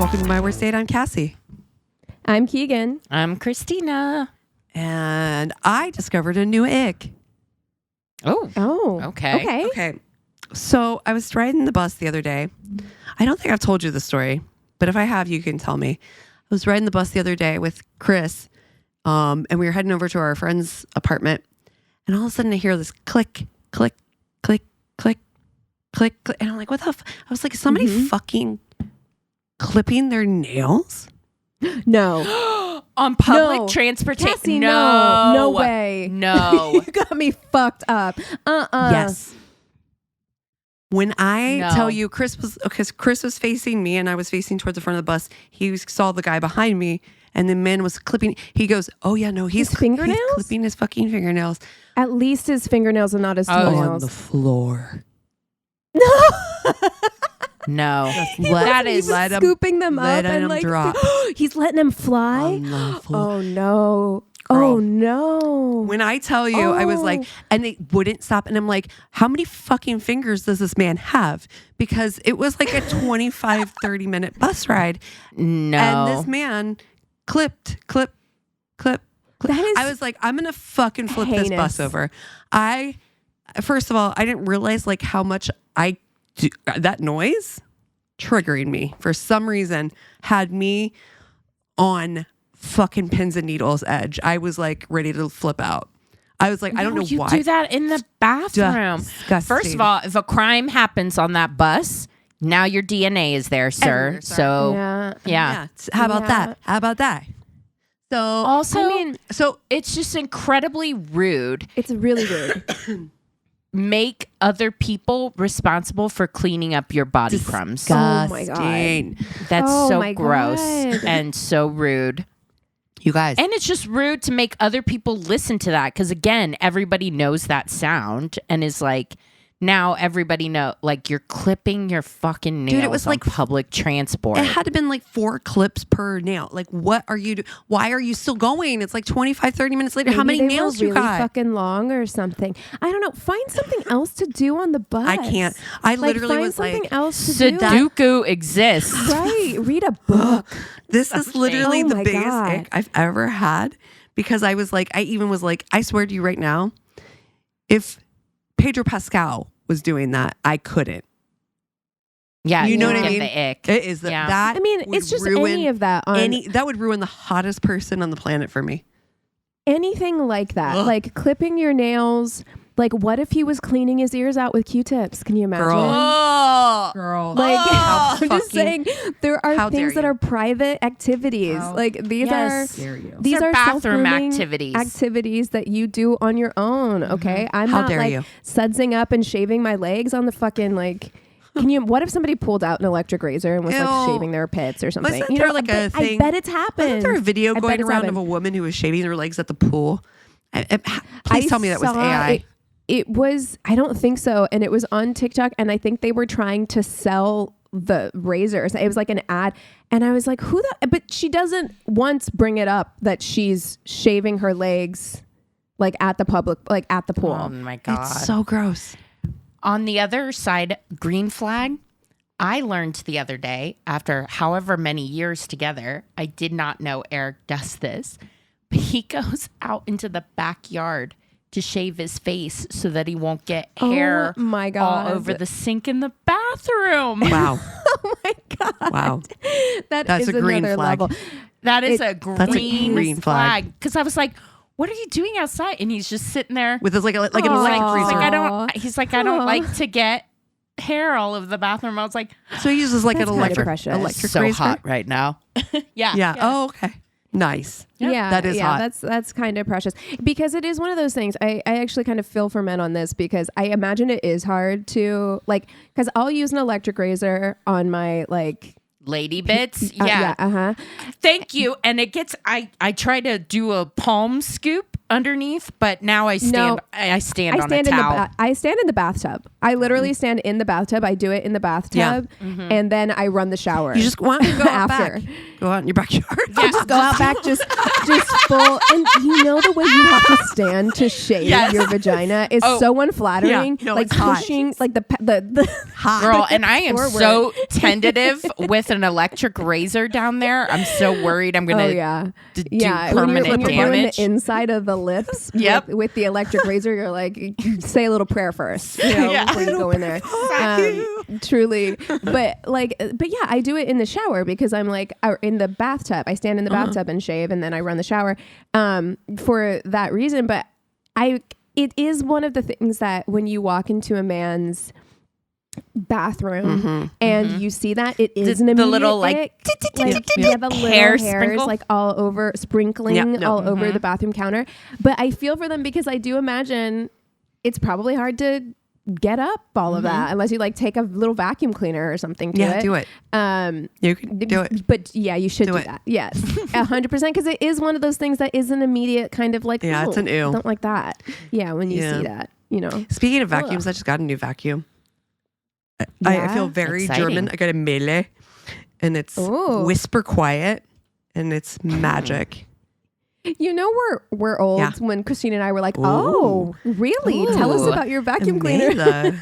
Welcome to My Worst Date. I'm Cassie. I'm Keegan. I'm Christina. And I discovered a new ick. Oh. Okay. Okay. So I was riding the bus the other day. I don't think I've told you the story, but if I have, you can tell me. I was riding the bus the other day with Chris, and we were heading over to our friend's apartment. And all of a sudden I hear this click, click, click, click, click, click. And I'm like, what the I was like, is somebody fucking clipping their nails? No. On public transportation. Cassie, no way. No. You got me fucked up. Yes. When I No. tell you Chris was facing me and I was facing towards the front of the bus, he saw the guy behind me and the man was clipping. He goes, oh yeah, no, he's His fingernails? He's clipping his fucking fingernails At least his fingernails and not his on toenails. the floor. No. Let He's him scooping them up let and him like drop. he's letting them fly. on the floor. Oh no. Girl. Oh no. When I tell you, I was like, and it wouldn't stop. And I'm like, how many fucking fingers does this man have? Because it was like a 25, 30 minute bus ride. No. And this man clip. That is I was like, I'm going to fucking flip this heinous. bus over. First of all, I didn't realize like how much that noise triggering me for some reason had me on fucking pins and needles edge. I was like ready to flip out. I was like, I don't know you why. do that in the bathroom. Disgusting. First of all, if a crime happens on that bus, now your DNA is there, sir. Everywhere, sir. So yeah. yeah. How about Yeah. that? How about that? So Also, I mean, so it's just incredibly rude. it's really rude. Make other people responsible for cleaning up your body crumbs. Oh my God. disgusting. That's Oh so my gross God. and so rude. You guys. And it's just rude to make other people listen to that because, again, everybody knows that sound and is like, now everybody know, like, you're clipping your fucking nails. Dude, it was on like public transport. It had to been like 4 clips per nail. Like, what are you why are you still going? It's like 25, 30 minutes later. How many Maybe they nails were you really got? fucking long or something. I don't know. Find something else to do on the bus. I can't. I literally find was something like, else to do. Sudoku exists. Right. Read a book. this is literally Oh the my biggest God. ick I've ever had. Because I was like, I even was like, I swear to you right now, if Pedro Pascal was doing that, I couldn't. Yeah, You know you what I get mean? The ick. It is Yeah. that. I mean, would it's just ruin any of that on that would ruin the hottest person on the planet for me. anything like that. Ugh. Like clipping your nails. Like, what if he was cleaning his ears out with Q-tips? Can you imagine? Girl. Oh, Girl. Like, How I'm just fucking- saying, there how are dare things that you. are private activities. How Like these yes. Dare you. are these are are bathroom self-grooming activities. that you do on your own. Okay, I'm How not dare like you. sudsing up and shaving my legs on the fucking like. Can you? What if somebody pulled out an electric razor and was like Ew. shaving their pits or something? Wasn't there like a I thing? bet it's happened. Wasn't there a video I bet going it's around happened. of a woman who was shaving her legs at the pool? Please tell me that was saw AI. It was. I don't think so. And it was on TikTok, and I think they were trying to sell the razors. It was like an ad, and I was like, "Who the?" But she doesn't once bring it up that she's shaving her legs, like at the public, like at the pool. oh my God. It's so gross. On the other side, green flag, I learned the other day, after however many years together, I did not know Eric does this, but he goes out into the backyard to shave his face so that he won't get hair Oh my God. all over the sink in the bathroom. Wow. Oh my God! Wow. That's a green another flag. level. That is It- a green, green flag. Because I was like, what are you doing outside? And he's just sitting there. With his like an Aw. electric He's razor. like, I don't Aw. like to get hair all over the bathroom. I was like, So he uses like That's an kinda electric precious. so razor. hot right now. Yeah. Oh, okay. Nice. Yeah, That is hot. That's kind of precious because it is one of those things. I actually kind of feel for men on this because I imagine it is hard to like because I'll use an electric razor on my like Lady bits. Yeah. uh-huh. Thank you. And it gets, I try to do a palm scoop underneath, but now I stand. No. I stand on a towel. I stand in the bathtub. I literally stand in the bathtub. I do it in the bathtub, and then I run the shower. You just want to go out after. back. Go out in your backyard. Just go out back, just full. And you know the way you have to stand to shave your vagina is so unflattering. Yeah. No, like it's hot. pushing, like the Hot. Girl, and I am forward. so tentative with an electric razor down there. I'm so worried I'm going to do permanent when you're doing damage. the inside of the lips Yep. with the electric razor, you're like, you say a little prayer first, before you go in there. Truly. But yeah, I do it in the shower because I'm like, or in the bathtub. I stand in the bathtub and shave, and then I run the shower for that reason. But it is one of the things that when you walk into a man's bathroom and you see that, it is an immediate the little the little hair hairs sprinkle? like all over, sprinkling all over the bathroom counter. But I feel for them because I do imagine it's probably hard to get up all of that unless you like take a little vacuum cleaner or something to it. Do it. You can do it. But yeah, you should do that. Yes, 100%, because it is one of those things that is an immediate kind of like, it's an ew. Don't like that. Yeah, when you see that, Speaking of vacuums, I just got a new vacuum. I feel very Exciting. German. I got a Mele, and it's whisper quiet, and it's magic. We're old when Christina and I were like, oh, really? Tell us about your vacuum cleaner.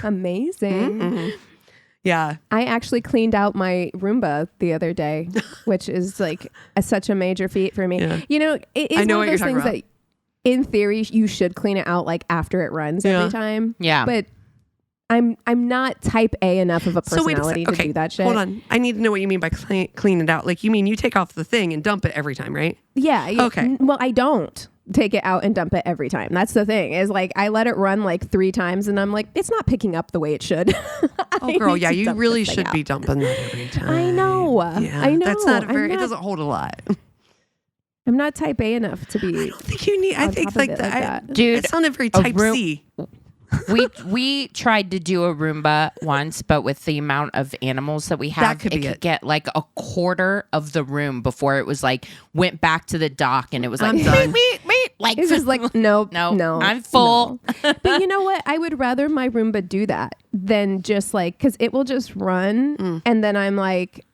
Amazing. Yeah. I actually cleaned out my Roomba the other day, which is like such a major feat for me. Yeah. It is one of those things that in theory you should clean it out like after it runs every time. Yeah. But I'm not type A enough of a personality to do that shit. Hold on. I need to know what you mean by clean it out. Like, you mean you take off the thing and dump it every time, right? Yeah. Okay. Well, I don't take it out and dump it every time. That's the thing, is like I let it run like 3 times and I'm like, it's not picking up the way it should. Oh, girl. Yeah. You really should be dumping that every time. I know. Yeah. I know. That's not it doesn't hold a lot. I'm not type A enough to be. I don't think you need. I think like that. Dude, it sounded very type C. we tried to do a Roomba once, but with the amount of animals that we have, it could get like a quarter of the room before it was like went back to the dock, and it was like meet. Like it's just like no, I'm full. No. But you know what? I would rather my Roomba do that than just like, because it will just run, and then I'm like,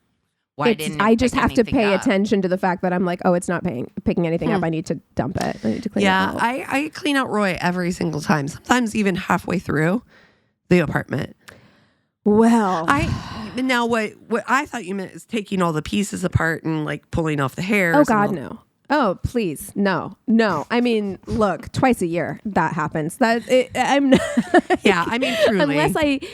I just have to pay attention to the fact that I'm like, oh, it's not picking anything up. I need to dump it. I need to clean it out. I clean out Roy every single time. Sometimes even halfway through the apartment. Well, now what I thought you meant is taking all the pieces apart and like pulling off the hairs. Oh God, no. Oh, please. No. I mean, look, twice a year that happens. I'm not. Yeah. I mean, truly.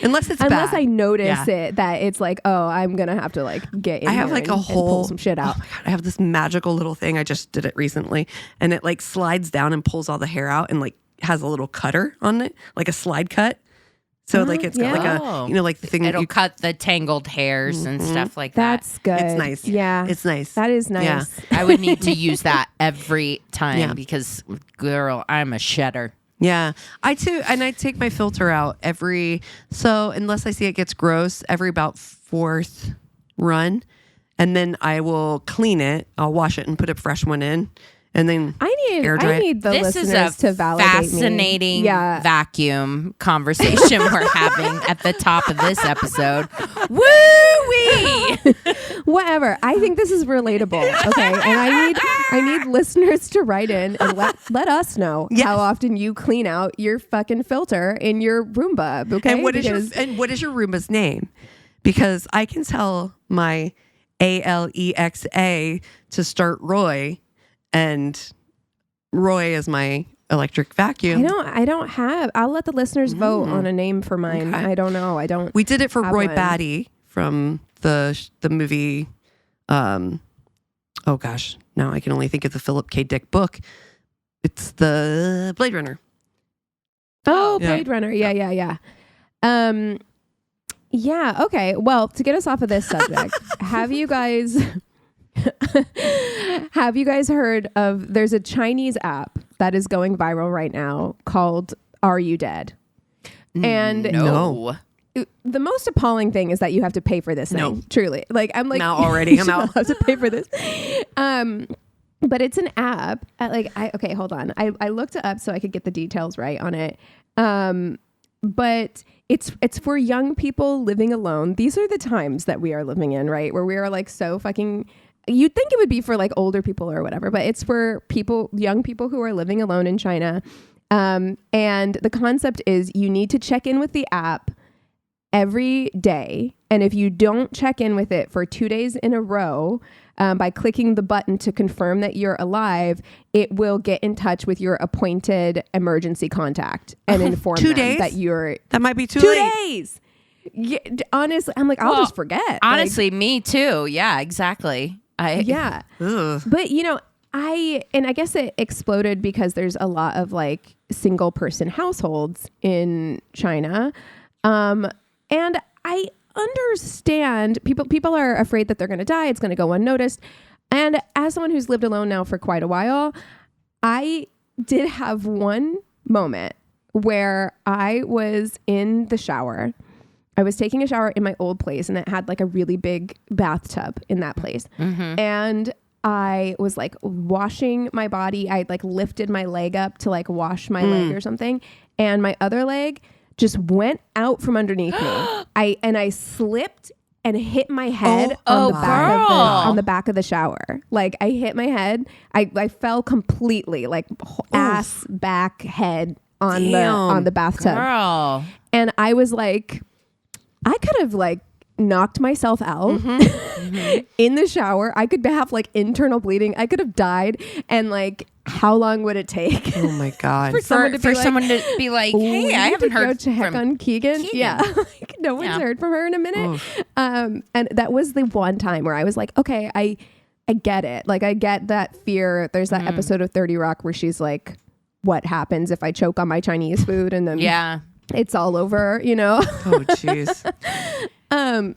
Unless I notice it, that it's like, oh, I'm going to have to like get in. I have here like and pull some shit out. Oh my God, I have this magical little thing. I just did it recently, and it like slides down and pulls all the hair out and like has a little cutter on it, like a slide cut. So like it's got like a, like the thing it'll cut the tangled hairs and stuff like that. That's good. It's nice. Yeah. It's nice. That is nice. Yeah. I would need to use that every time because, girl, I'm a shedder. Yeah. I take my filter out unless I see it gets gross, every about 4th run. And then I will clean it. I'll wash it and put a fresh one in. And then I need the listeners to validate fascinating vacuum conversation we're having at the top of this episode. Woo-wee! Whatever. I think this is relatable. Okay. And I need listeners to write in and let us know how often you clean out your fucking filter in your Roomba. Okay. And what is your Roomba's name? Because I can tell my Alexa to start Roy, and Roy is my electric vacuum. I don't have. I'll let the listeners vote on a name for mine. Okay. I don't know. I don't. We did it for Roy Batty from the movie. Oh gosh, now I can only think of the Philip K. Dick book. It's the Blade Runner. Oh, Blade Runner. Yeah. Yeah. Okay. Well, to get us off of this subject, have you guys heard of, there's a Chinese app that is going viral right now called Are You Dead? And no. The most appalling thing is that you have to pay for this thing. Truly. Like, I'm like, now already I'm out. I have to pay for this. But it's an app. Okay, hold on. I looked it up so I could get the details right on it. But it's for young people living alone. These are the times that we are living in, right? Where we are like so fucking. You'd think it would be for like older people or whatever, but it's for young people who are living alone in China. And the concept is you need to check in with the app every day. And if you don't check in with it for 2 days in a row, by clicking the button to confirm that you're alive, it will get in touch with your appointed emergency contact and inform 2 them days? that you're That might be too 2 late. days. Yeah, honestly, I'm like, I'll just forget. Honestly, me too. Yeah, exactly. Yeah. Ugh. But I guess it exploded because there's a lot of like single person households in China. And I understand people are afraid that they're going to die. It's going to go unnoticed. And as someone who's lived alone now for quite a while, I did have one moment where I was in the shower. I was taking a shower in my old place and it had like a really big bathtub in that place. Mm-hmm. And I was like washing my body. I like lifted my leg up to like wash my leg or something. And my other leg just went out from underneath me. I slipped and hit my head on the back of the shower. Like I hit my head. I fell completely like ass, back, head on the bathtub. Girl. And I was like, I could have like knocked myself out in the shower. I could have like internal bleeding. I could have died. And like, how long would it take? Oh my God. For someone to be like, hey, I haven't heard to check from on Keegan. Yeah. Like, no one's heard from her in a minute. And that was the one time where I was like, okay, I get it. Like I get that fear. There's that episode of 30 Rock where she's like, what happens if I choke on my Chinese food? And then it's all over, Oh, jeez.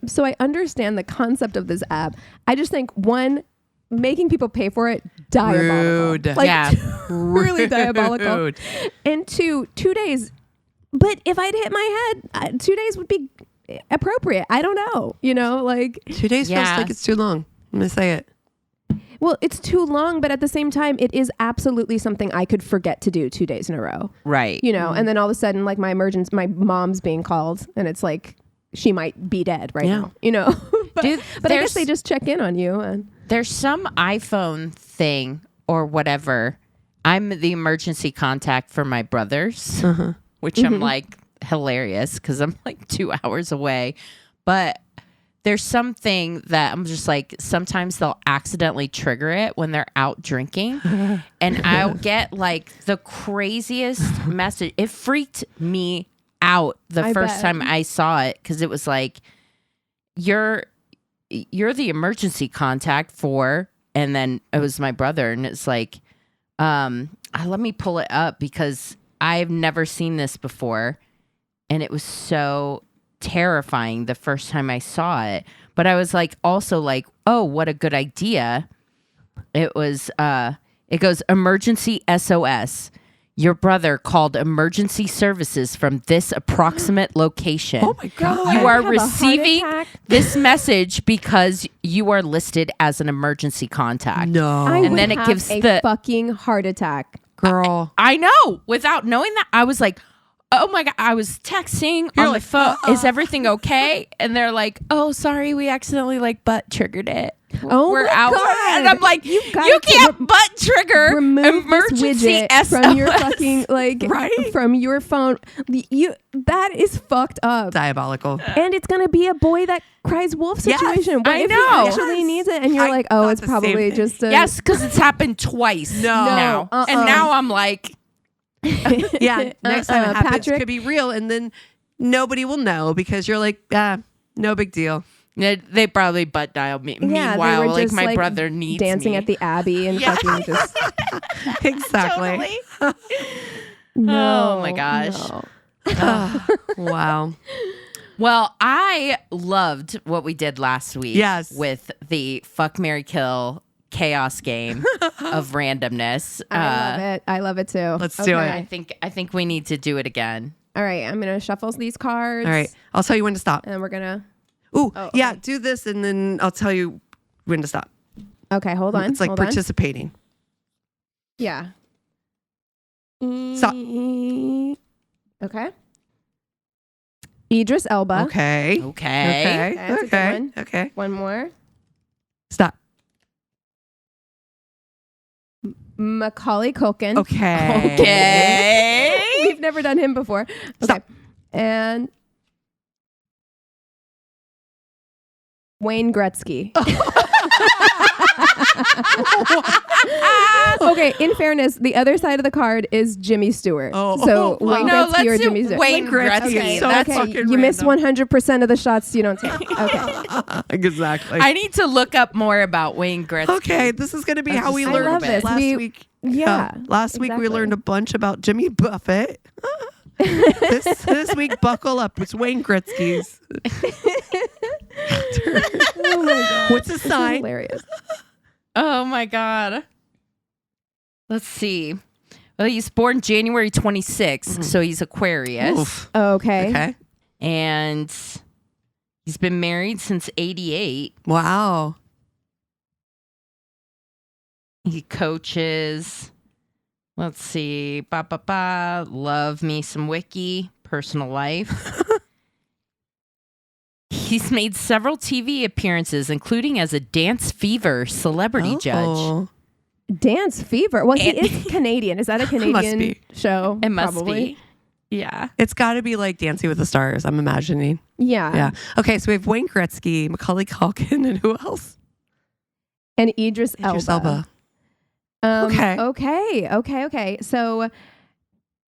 So I understand the concept of this app. I just think one, making people pay for it, diabolical. Rude. Like, really diabolical. And 2 days. But if I'd hit my head, 2 days would be appropriate. I don't know. Like 2 days feels like it's too long. I'm going to say it. Well, it's too long, but at the same time, it is absolutely something I could forget to do 2 days in a row. Right. And then all of a sudden, like my mom's being called and it's like, she might be dead right now, but I guess they just check in on you. And there's some iPhone thing or whatever. I'm the emergency contact for my brothers, which I'm like hilarious because I'm like 2 hours away. But there's something that I'm just like, sometimes they'll accidentally trigger it when they're out drinking. And I'll get like the craziest message. It freaked me out the first time I saw it because it was like, you're the emergency contact for, and then it was my brother, and it's like, let me pull it up because I've never seen this before, and it was so terrifying the first time I saw it. But I was like, also like, oh, what a good idea. It was it goes, emergency SOS. Your brother called emergency services from this approximate location. Oh my God. You are receiving this message because you are listed as an emergency contact. No. And then it gives the fucking heart attack. Girl. I know. Without knowing that, I was like, oh my God. I was texting on the phone. Is everything okay? And they're like, oh, sorry. We accidentally like butt triggered it. Oh, we're my out. God. And I'm like, you can't butt trigger remove emergency this widget SOS from your fucking Right? from your phone. That is fucked up. Diabolical. And it's gonna be a boy that cries wolf situation. I if know. he actually needs it, and you're like, oh, it's probably just a yes, because it's happened twice now, and now I'm like, Yeah. Next time it happens, Patrick? it could be real, and then nobody will know because you're like, no big deal. they probably butt dialed me. Yeah, Meanwhile, they were like just, my brother needs dancing me. at the Abbey and fucking just Exactly. Oh my gosh. no. Wow. Well, I loved what we did last week. Yes. With the Fuck, Marry, Kill chaos game of randomness. I love it. I love it too. Let's do I it. think we need to do it again. All right, I'm gonna shuffle these cards. All right. I'll tell you when to stop. and we're gonna. Ooh, okay. yeah. Do this, and then I'll tell you when to stop. Okay, hold on. It's like hold on. participating. Yeah. Stop. Okay. Idris Elba. Okay. Okay. That's a good one. Okay. One more. Stop. Macauley Culkin. Okay. Okay. We've never done him before. Okay. Stop. And Wayne Gretsky. Okay, in fairness, the other side of the card is Jimmy Stewart. Oh. So Wow. Wayne No, Gretzky let's or do Jimmy Stewart. Wayne Gretzky. Okay, so That's fucking you missed random. 100% of the shots you don't take. Okay. Exactly. I need to look up more about Wayne Gretzky. Okay, this is going to be how we I learned love this. last week. Yeah, last week we exactly. learned a bunch about Jimmy Buffett. this week, buckle up. It's Wayne Gretzky's. Oh my god. What's the This is sign? hilarious. Oh my God. Let's see. Well, he's born January 26th, so he's Aquarius. Oof. Okay. Okay. And he's been married since 88. Wow. He coaches. Let's see. Love me some wiki. Personal life. He's made several TV appearances, including as a Dance Fever celebrity judge. Oh. Dance Fever. Well, he And- is Canadian. Is that a Canadian be. show? It must Probably. be. Yeah. It's got to be like Dancing with the Stars, I'm imagining. Yeah. Yeah. Okay, so we have Wayne Gretzky, Macaulay Culkin, and who else? And Idris Elba. Idris Elba. Okay. Okay. So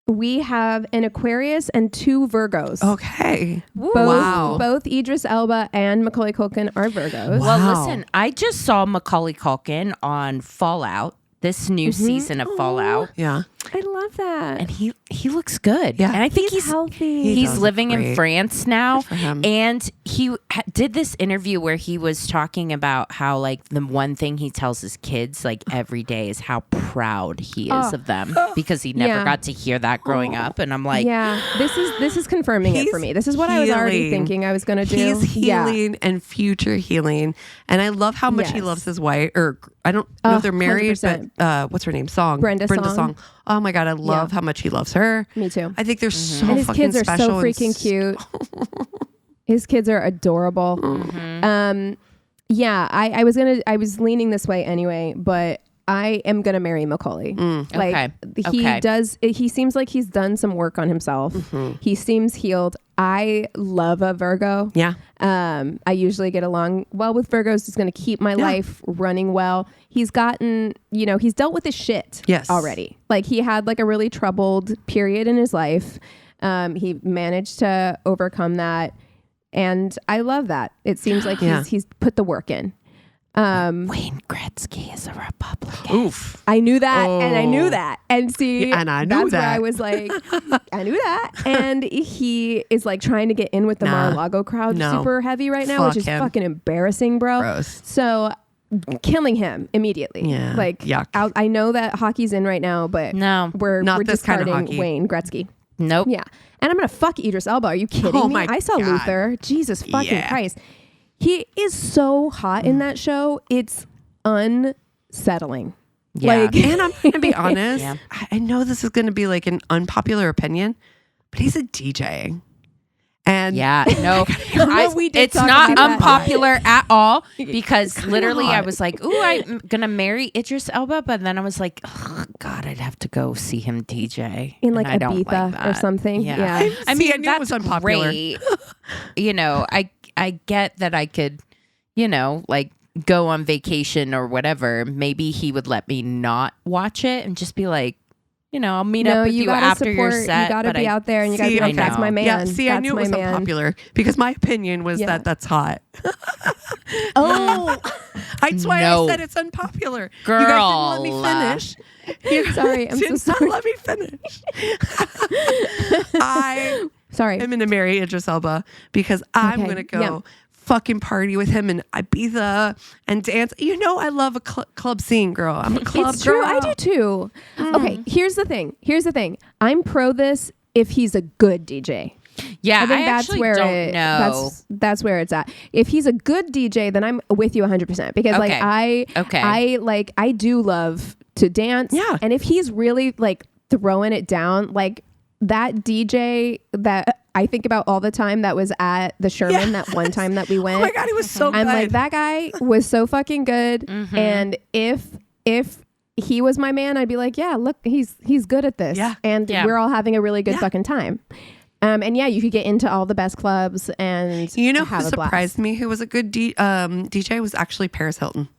we have an Aquarius and two Virgos. Okay. Both, Wow. both Idris Elba and Macaulay Culkin are Virgos. Wow. Well, listen, I just saw Macaulay Culkin on Fallout, this new season of Fallout, Yeah. I love that. and he looks good. Yeah. And I think He's healthy. He he's does living look in great. France now. For him. And he did this interview where he was talking about how, like, the one thing he tells his kids, like, every day is how proud he is of them because he never Yeah. got to hear that growing up. And I'm like, yeah, this is confirming it He's for me. This is what I was already healing. thinking I was going to do. He's healing and future healing. And I love how much he Yes. loves his wife. Or I don't know if they're married, 100%. but what's her name? Brenda Song. Oh my God, I love how much he loves her. Me too. I think they're so And his fucking kids are special so and freaking cute. His kids are adorable. Yeah, I was leaning this way anyway, but I am gonna marry Macaulay. Like Okay. he seems like he's done some work on himself. He seems healed. I love a Virgo. Yeah. I usually get along well with Virgos. It's going to keep my life running well. He's gotten, he's dealt with his shit Yes. already. Like he had like a really troubled period in his life. He managed to overcome that. And I love that. It seems like Yeah. he's put the work in. Wayne Gretzky is a Republican. Oof. I knew that, and I knew Oh. that, and see, Yeah, and I knew that's where that. I was like, I knew that, and he is like trying to get in with the Nah. Mar-a-Lago crowd, No. super heavy right now, Fuck which is him. fucking embarrassing, bro. Gross. So, killing him immediately. Yeah. like Yuck. I know that hockey's in right now, but No. we're Not this kind of discarding hockey. Wayne Gretzky. Nope. Yeah, and I'm gonna fuck Idris Elba. Are you kidding Oh me? my I saw God. Luther. Jesus fucking Yeah. Christ. He is so hot in that show. It's unsettling. Yeah. Like, And I'm going to be honest. Yeah. I know this is going to be like an unpopular opinion, but he's a DJ. And Yeah, no, We did it's talk not about that. unpopular at all because kinda literally I hot. was like, ooh, I'm going to marry Idris Elba. But then I was like, oh, God, I'd have to go see him DJ. in like and I don't like Ibiza or that. something. Yeah. I See, mean, I knew it that's was unpopular. great. I get that I could, like go on vacation or whatever. Maybe he would let me not watch it and just be like, I'll meet up with you gotta after support, your set. You gotta but be out there and you gotta See, be like, I that's know. my man. yeah, see, I That's knew it my was man. unpopular because my opinion was Yeah. that that's hot. Oh, That's why No. I said it's unpopular. You Girl. guys didn't let me finish. You sorry. I'm so did not sorry. let me finish. I Sorry. am going to marry Idris Elba because I'm Okay, going to go yeah. fucking party with him in Ibiza and dance. I love a club scene, girl. I'm a club It's girl. true. I do too. Okay. Here's the thing. I'm pro this if he's a good DJ. Yeah, I think that's actually where don't know. That's where it's at. If he's a good DJ, then I'm with you 100% because Okay. Okay. I do love to dance. Yeah. And if he's really like throwing it down, like that DJ that I think about all the time that was at the Sherman that one time that we went. Oh my God, he was so good. I'm like, that guy was so fucking good. And if he was my man, I'd be like, yeah, look, he's good at this. Yeah. And we're all having a really good fucking time. And yeah, you could get into all the best clubs and You know have who a blast. surprised me who was a good DJ was actually Paris Hilton.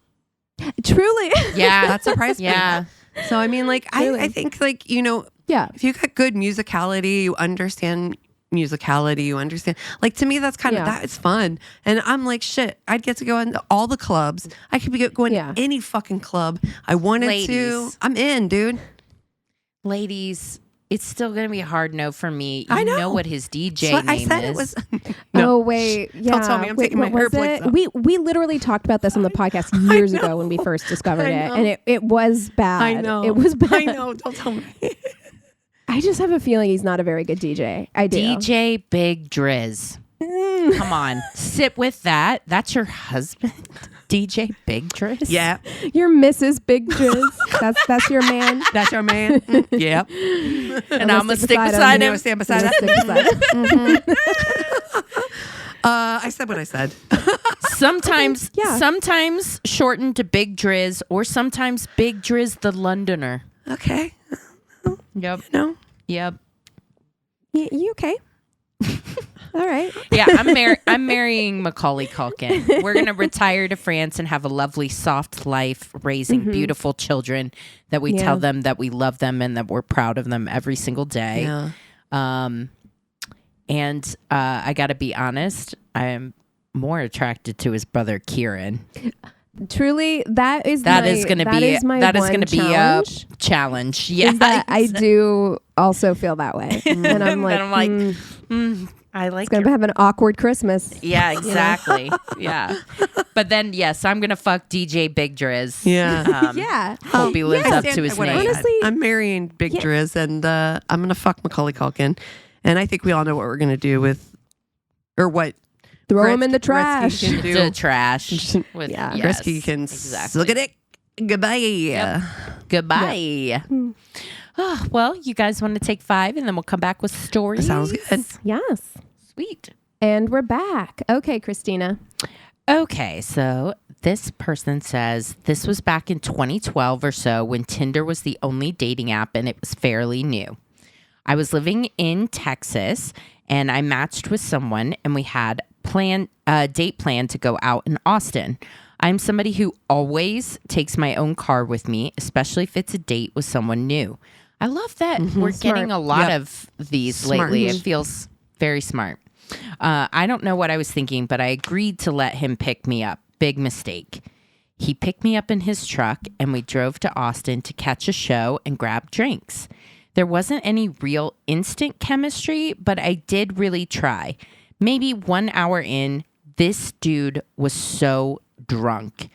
Truly. Yeah. That surprised me. Yeah. So I mean, like, Really? I think, like, you know, Yeah. if you got good musicality, you understand musicality, you understand, like, to me, that's kind of, that is fun. And I'm like, shit, I'd get to go into all the clubs. I could be going to any fucking club I wanted to. Ladies. I'm in, dude. Ladies, it's still going to be a hard no for me. I You know. what his DJ So I name said is. it was. Oh wait, yeah. Don't tell me I'm taking my what was AirPods it? out. We literally talked about this on the podcast years ago when we first discovered I it, know. and it was bad. I know. It was bad. I know. Don't tell me. I just have a feeling he's not a very good DJ. I do. DJ Big Driz. Come on. Sit with that. That's your husband? DJ Big Driz? Yeah. You're Mrs. Big Driz. That's your man. That's your man. Yeah. And I'm going to stick beside I'm him. gonna stand beside Let's him. stick beside him. I said what I said. Sometimes, Yeah. sometimes shortened to Big Driz, or sometimes Big Driz the Londoner. Okay. Yep. No. Yep. You okay? All right. Yeah, I'm marrying Macauley Culkin. We're gonna retire to France and have a lovely, soft life, raising beautiful children that we tell them that we love them and that we're proud of them every single day. Yeah. And I got to be honest, I am more attracted to his brother Kieran. Truly, that is That my, is going to that be is my that is one going to be a challenge, challenge. Yeah, is that I do also feel that way, and I'm like, I like it's gonna have an awkward Christmas. Yeah, exactly. Yeah. But then, yes, I'm going to fuck DJ Big Driz. Yeah. Yeah. Hope he lives up to his What I name. said. Honestly- I'm marrying Big Driz, and I'm gonna fuck Macaulay Culkin, and I think we all know what we're gonna do with, or what Throw him in the Gretzky trash. can do. The trash. With, Yeah. yes, Gretzky can exactly. look at it. Goodbye. Yep. Goodbye. Oh, well, you guys want to take 5 and then we'll come back with stories? Sounds good. Yes. Sweet. And we're back. Okay, Christina. Okay, so this person says this was back in 2012 or so when Tinder was the only dating app and it was fairly new. I was living in Texas and I matched with someone and we had date plan to go out in Austin. I'm somebody who always takes my own car with me, especially if it's a date with someone new. I love that we're getting a lot of these Smart. lately. It feels very smart. I don't know what I was thinking, but I agreed to let him pick me up. Big mistake. He picked me up in his truck and we drove to Austin to catch a show and grab drinks. There wasn't any real instant chemistry, but I did really try. Maybe 1 hour in, this dude was so drunk.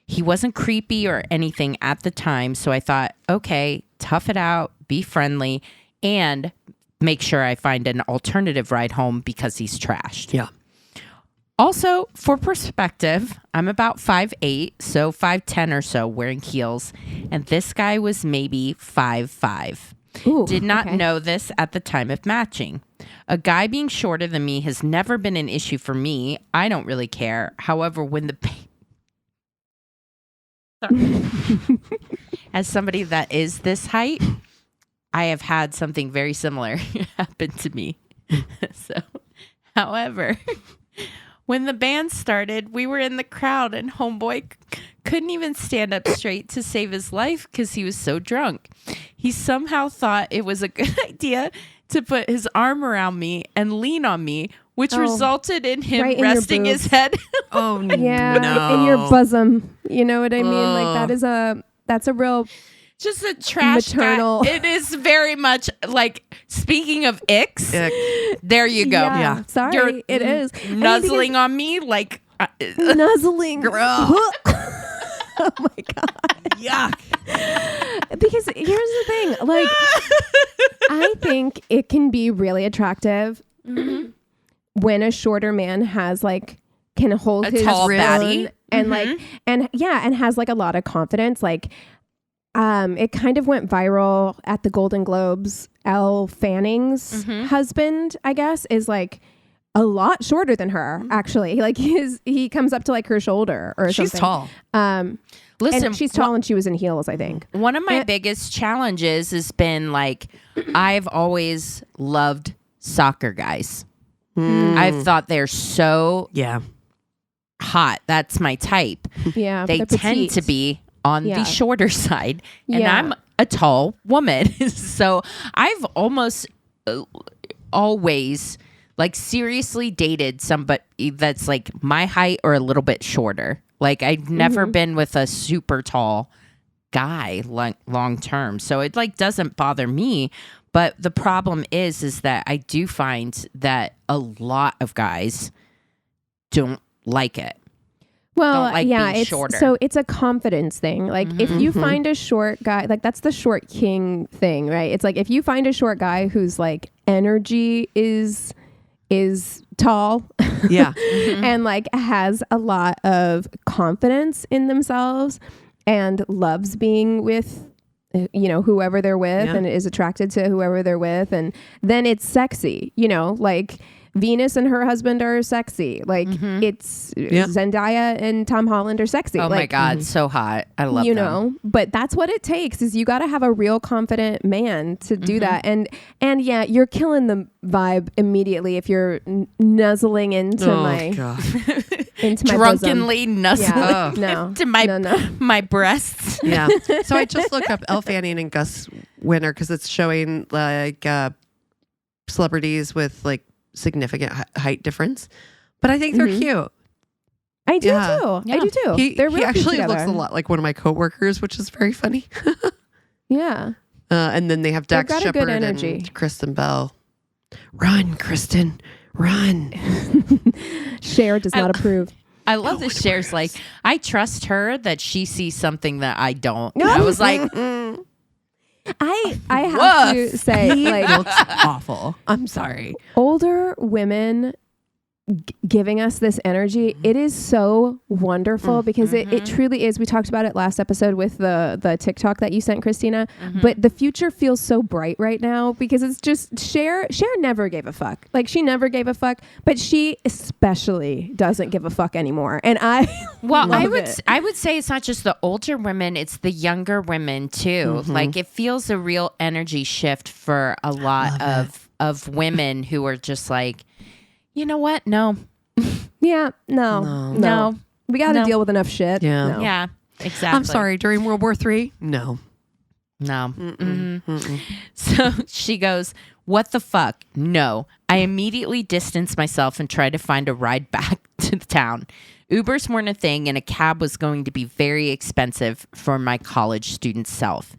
He wasn't creepy or anything at the time, so I thought, okay, tough it out, be friendly, and make sure I find an alternative ride home because he's trashed. Yeah. Also, for perspective, I'm about 5'8", so 5'10" or so wearing heels, and this guy was maybe 5'5". Ooh, Did not okay. know this at the time of matching. A guy being shorter than me has never been an issue for me. I don't really care. However, when the as somebody that is this height, I have had something very similar happen to me. So, however, when the band started, we were in the crowd and homeboy couldn't even stand up straight to save his life because he was so drunk. He somehow thought it was a good idea to put his arm around me and lean on me, which resulted in him Right in your resting his boobs. head. Oh Yeah, no. in your bosom. You know what I mean? Like that's a real Just a trash Maternal. guy. It is very much like, speaking of icks, there you go. Yeah. Sorry, You're it is. nuzzling on me like Nuzzling. Girl. Oh my God. Yuck. Because here's the thing. Like, I think it can be really attractive when a shorter man has can hold A his tall own baddie. and and has a lot of confidence. Like, it kind of went viral at the Golden Globes. Elle Fanning's husband, I guess, is like a lot shorter than her, actually. Like he comes up to like her shoulder or She's something. tall. Listen, and she's tall and she was in heels, I think. One of my biggest challenges has been like, I've always loved soccer guys. I've thought they're so hot. That's my type. Yeah. They they're tend petite. to be on the shorter side. And Yeah. I'm a tall woman. So I've almost always like seriously dated somebody that's like my height or a little bit shorter. Like I've never been with a super tall guy long term. So it like doesn't bother me. But the problem is that I do find that a lot of guys don't like it. Well, don't like yeah, being it's shorter. so it's a confidence thing. Like if you find a short guy, like that's the short king thing, right? It's like if you find a short guy whose like energy is tall, Yeah. and like has a lot of confidence in themselves and loves being with whoever they're with and is attracted to whoever they're with, and then it's sexy, like Venus and her husband are sexy. Like it's Zendaya and Tom Holland are sexy. Oh like, my God, so hot. I love them. But that's what it takes is you got to have a real confident man to do that. And yeah, you're killing the vibe immediately if you're nuzzling into my Drunkenly nuzzling no, into my breasts. Yeah. So I just looked up Elle Fanning and Gus Winter because it's showing like celebrities with like significant height difference. But I think they're cute. I do too. Yeah. I do too. He They're really actually cute looks together. a lot like one of my coworkers, which is very funny. Yeah. And then they have Dax got a good Shepard energy. and Kristen Bell. Run, Kristen, run. Cher does not approve. I love that Cher's like, I trust her that she sees something that I don't. And I was like, I have to say, like, Looks awful. I'm sorry. older women giving us this energy, it is so wonderful because it truly is. We talked about it last episode with the TikTok that you sent, Christina, but the future feels so bright right now because it's just Cher never gave a fuck. Like she never gave a fuck, but she especially doesn't give a fuck anymore. And I would say it's not just the older women, it's the younger women too. Like it feels a real energy shift for a lot of women who are just like, you know what? No. yeah, no. We got to deal with enough shit. Yeah. No. Yeah, exactly. I'm sorry. During World War III? No. No. So she goes, what the fuck? No. I immediately distanced myself and tried to find a ride back to the town. Ubers weren't a thing and a cab was going to be very expensive for my college student self.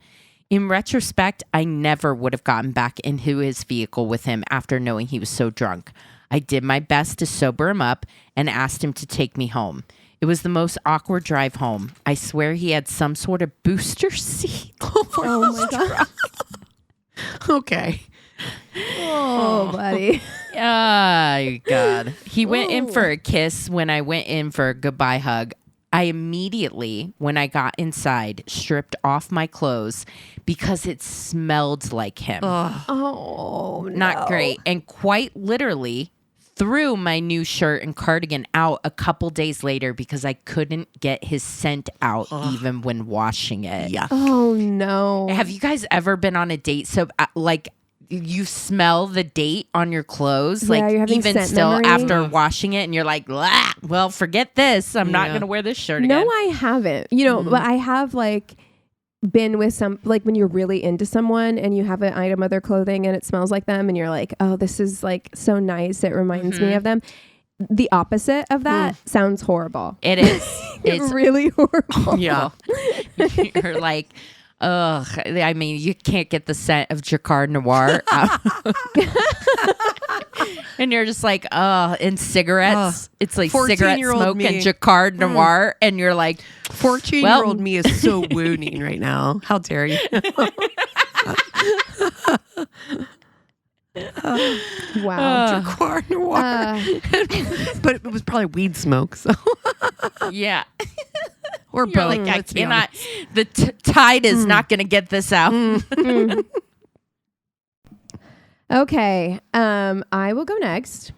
In retrospect, I never would have gotten back into his vehicle with him after knowing he was so drunk. I did my best to sober him up and asked him to take me home. It was the most awkward drive home. I swear he had some sort of booster seat. Oh my God. Okay. Oh, buddy. Oh, God. He went in for a kiss when I went in for a goodbye hug. I immediately, when I got inside, stripped off my clothes because it smelled like him. Oh, Not great. And quite literally threw my new shirt and cardigan out a couple days later because I couldn't get his scent out even when washing it. Yeah. Oh no. Have you guys ever been on a date so like you smell the date on your clothes, Yeah, like you're having even scent still memory. after washing it, and you're like, "Blah, well, forget this. I'm not Yeah. going to wear this shirt No, again." I haven't. But I have like been with some, like when you're really into someone and you have an item of their clothing and it smells like them and you're like, oh, this is like so nice. It reminds me of them. The opposite of that sounds horrible. It is. It's really horrible. Yeah. You're like, ugh. I mean, you can't get the scent of Jacquard Noir out. And you're just like, and cigarettes. It's like cigarette 14-year-old smoke me. and Jacquard Noir. And you're like, 14-year-old me is so wooning right now. How dare you? Wow. Jacquard Noir. But it was probably weed smoke. So yeah. We're You're both. like, I let's be cannot. honest. The tide is not going to get this out. Okay. I will go next.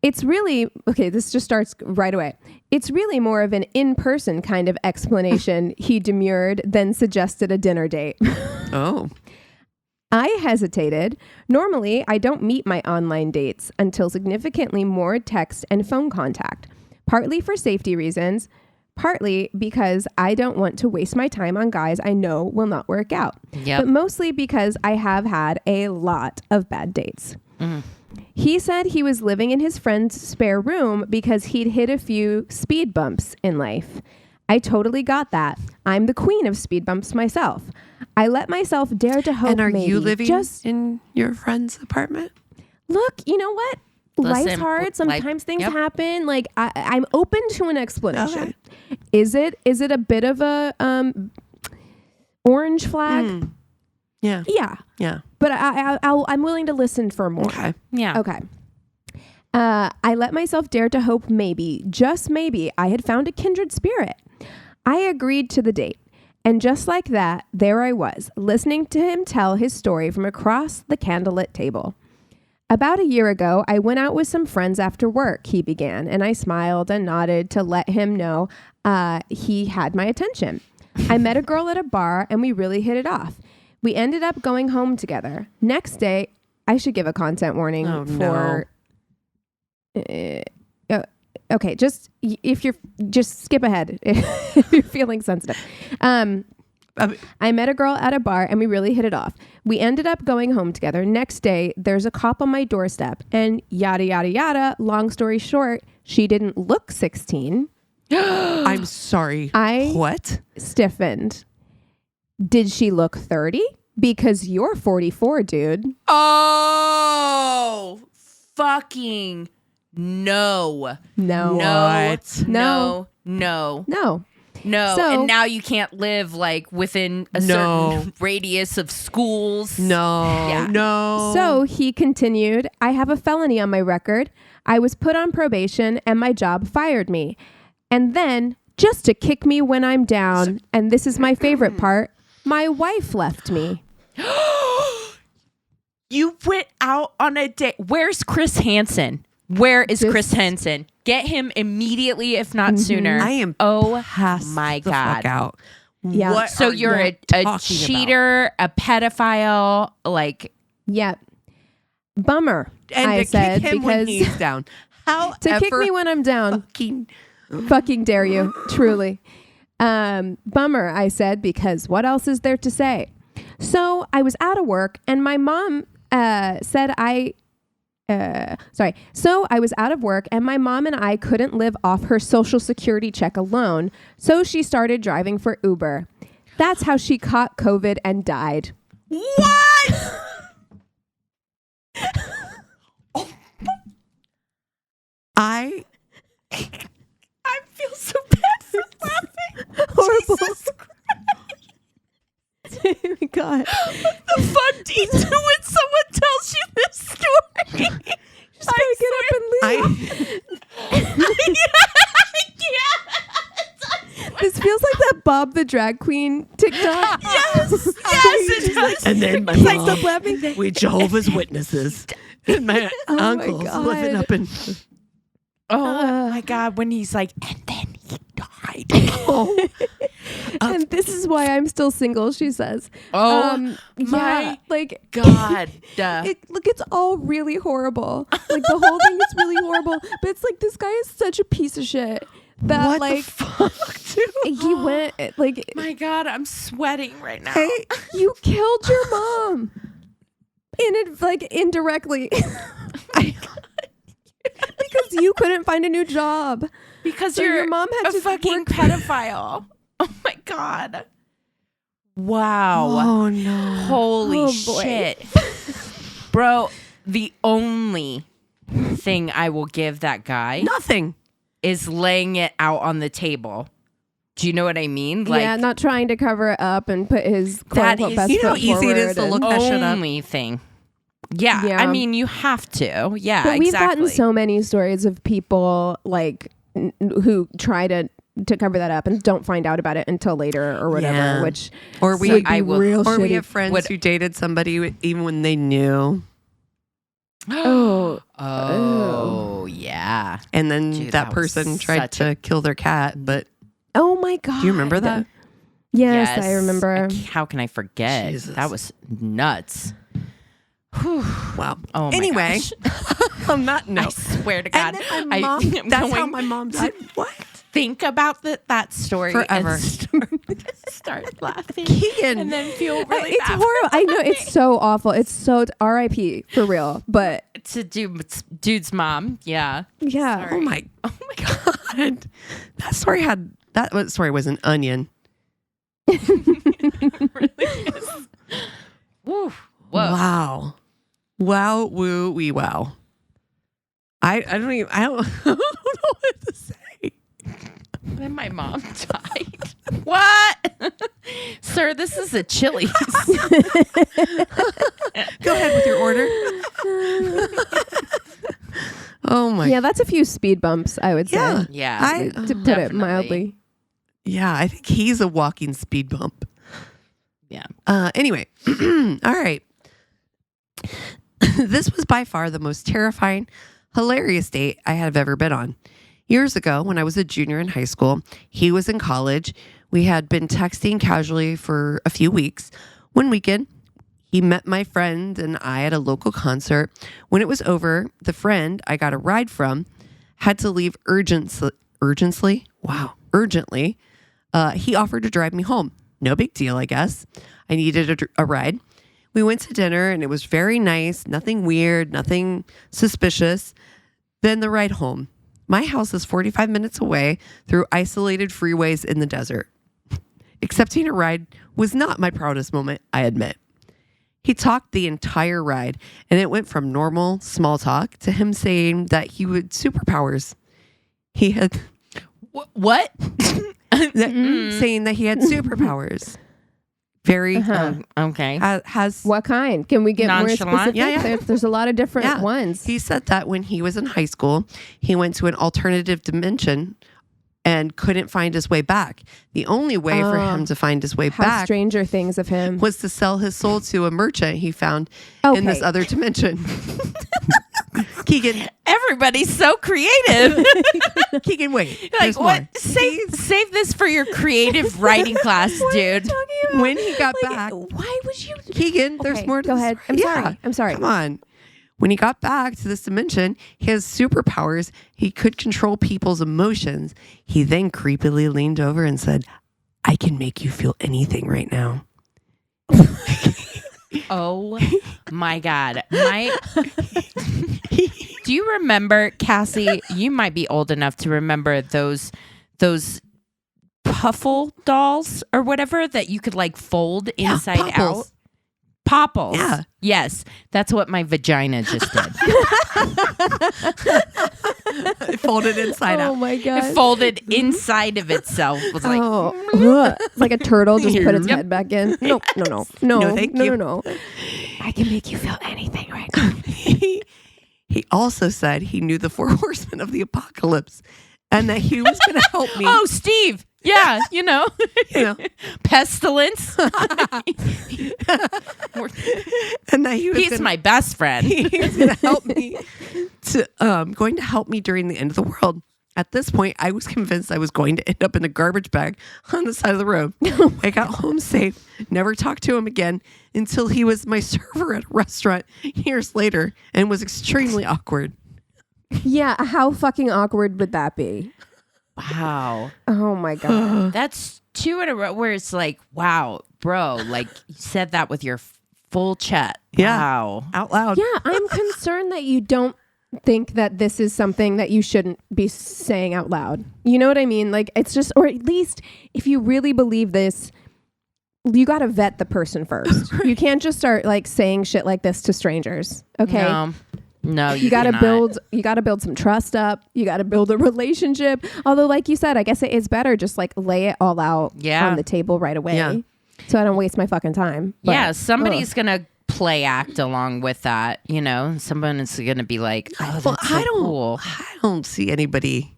It's really okay. This just starts right away. It's really more of an in-person kind of explanation. He demurred, then suggested a dinner date. Oh. I hesitated. Normally, I don't meet my online dates until significantly more text and phone contact, partly for safety reasons, partly because I don't want to waste my time on guys I know will not work out, but mostly because I have had a lot of bad dates. He said he was living in his friend's spare room because he'd hit a few speed bumps in life. I totally got that. I'm the queen of speed bumps myself. I let myself dare to hope. And are maybe you living just in your friend's apartment? look, you know what? Listen, Life's hard. like, Sometimes things yep. happen. Like I'm open to an explanation. Okay. Is it a bit of a orange flag? Yeah. Yeah, Yeah. but I'm willing to listen for more. Okay. Yeah. Okay. I let myself dare to hope maybe, just maybe, I had found a kindred spirit. I agreed to the date. And just like that, there I was, listening to him tell his story from across the candlelit table. About a year ago, I went out with some friends after work, he began, and I smiled and nodded to let him know he had my attention. I met a girl at a bar, and we really hit it off. We ended up going home together. Next day, I should give a content warning for... okay, just skip ahead if you're feeling sensitive. I met a girl at a bar and we really hit it off. We ended up going home together. Next day, there's a cop on my doorstep and yada, yada, yada. Long story short, she didn't look 16. I'm sorry. What? Stiffened. Did she look 30? Because you're 44, dude. Oh, fucking no. No. What? No. So- And now you can't live like within a certain radius of schools. No. So he continued, I have a felony on my record. I was put on probation and my job fired me. And then, just to kick me when I'm down, and this is my favorite part, my wife left me. You went out on a date. Where's Chris Hansen? Where is Chris Hansen? Get him immediately, if not sooner. I am my the God. fuck out. Yeah. What So are you're you a talking cheater, a pedophile, like... Yep. Bummer, And I to said, kick him when because he's down. However, to kick me when I'm down. Fucking dare you, truly. Bummer, I said, because what else is there to say? So I was out of work and my mom said So I was out of work and my mom and I couldn't live off her social security check alone. So she started driving for Uber. That's how she caught COVID and died. What? I feel so bad for laughing. Horrible. Jesus Oh my God. What the fuck do you do when someone tells you this story? Just gotta get up and leave. This feels like that Bob the Drag Queen TikTok. Yes, it does. and then my Like mom, the laughing. we Jehovah's Witnesses, and my uncle's God. living up in. Oh my God, when he's like, and then he died. Oh, And this is why I'm still single, she says. Oh yeah, like God. it's all really horrible. Like the whole thing is really horrible. But it's like this guy is such a piece of shit that what like the fuck, dude? he went like My God, I'm sweating right now. Hey, you killed your mom. Indirectly. Because you couldn't find a new job. Because So your mom had a to fucking work- pedophile. Oh my God. Wow. Oh no. Holy Oh, boy. shit. Bro, the only thing I will give that guy Nothing. is laying it out on the table. Do you know what I mean? Like, yeah, not trying to cover it up and put his quote That unquote is- best You know how foot easy it is forward to and- look that shit up. only thing. Yeah, Yeah. I mean, you have to. Yeah, But we've exactly. gotten so many stories of people like who try to cover that up and don't find out about it until later or whatever. Yeah. Which Or we would be real or we shitty. have friends who dated somebody even when they knew, Oh, yeah. and then Dude, that that was person tried such to kill their cat. But Oh my god! do you remember that? Yes, I remember. How can I forget? Jesus. That was nuts. Wow. Oh my Anyway, gosh. on that I note, swear to God, and then my mom, I'm that's how going my mom to died. What? think about that story Forever. and start laughing Keegan. and then feel really It's bad horrible. I know it's so awful. It's so R.I.P. for real. But to dude's mom. Yeah. yeah, Oh my God. That story was an onion. Really is. Woo. Whoa. Wow. Wow, woo, wee, wow. I don't know what to say. Then my mom died. What? Sir, this is a Chili's. Go ahead with your order. Oh my. yeah, that's a few speed bumps, I would say. Yeah. Yeah. To put it Definitely. mildly. Yeah, I think he's a walking speed bump. Yeah. Anyway, all right. This was by far the most terrifying, hilarious date I have ever been on. Years ago, when I was a junior in high school, he was in college. We had been texting casually for a few weeks. One weekend, he met my friend and I at a local concert. When it was over, the friend I got a ride from had to leave urgently. Wow, urgently. He offered to drive me home. No big deal, I guess. I needed a ride. We went to dinner and it was very nice. Nothing weird, nothing suspicious. Then the ride home. My house is 45 minutes away through isolated freeways in the desert. Accepting a ride was not my proudest moment, I admit. He talked the entire ride, and it went from normal, small talk to him saying that he would superpowers. He had What? saying that he had superpowers. Very Okay. has What kind? Can we get more Nonchalant? specific? Yeah. There's a lot of different Yeah. ones. He said that when he was in high school, he went to an alternative dimension and couldn't find his way back. The only way for him to find his way How back Stranger Things of him. was to sell his soul to a merchant he found in this Okay. other dimension. Keegan, Everybody's so creative. Keegan, wait. Like, there's what? more. Save this for your creative writing class, dude. When he got back, Why would you? Keegan, there's Okay, more to go the ahead. story. I'm sorry. Come on. When he got back to this dimension, he has superpowers. He could control people's emotions. He then creepily leaned over and said, I can make you feel anything right now. Oh my God. Do you remember, Cassie? You might be old enough to remember those puffle dolls or whatever that you could like fold inside popples. out. Popples. Yeah. Yes. That's what my vagina just did. It folded inside Oh out. my god. It folded inside of itself. It was like, Ugh. Like a turtle just put its Yep. head back in. No, No, thank you. No. I can make you feel anything right now. He also said he knew the 4 horsemen of the apocalypse and that he was going to help me. oh, Steve. Yeah, You know, pestilence. and that he was He's gonna, my best friend. he was going to help me going to help me during the end of the world. At this point, I was convinced I was going to end up in a garbage bag on the side of the road. I got home safe, never talked to him again until he was my server at a restaurant years later and was extremely awkward. Yeah, how fucking awkward would that be? Wow. Oh my god. That's 2 in a row where it's like, wow, bro, like you said that with your full chat. Yeah. Wow. Out loud. Yeah, I'm concerned that you don't think that this is something that you shouldn't be saying out loud. You know what I mean? Like it's just, or at least if you really believe this, you got to vet the person first. You can't just start like saying shit like this to strangers. Okay. No, You got to build some trust up. You got to build a relationship. Although, like you said, I guess it is better just like lay it all out on the table right away. Yeah. So I don't waste my fucking time. But, Yeah, somebody's going to play act along with that, you know? Someone is going to be like, oh, that's so cool. I don't see anybody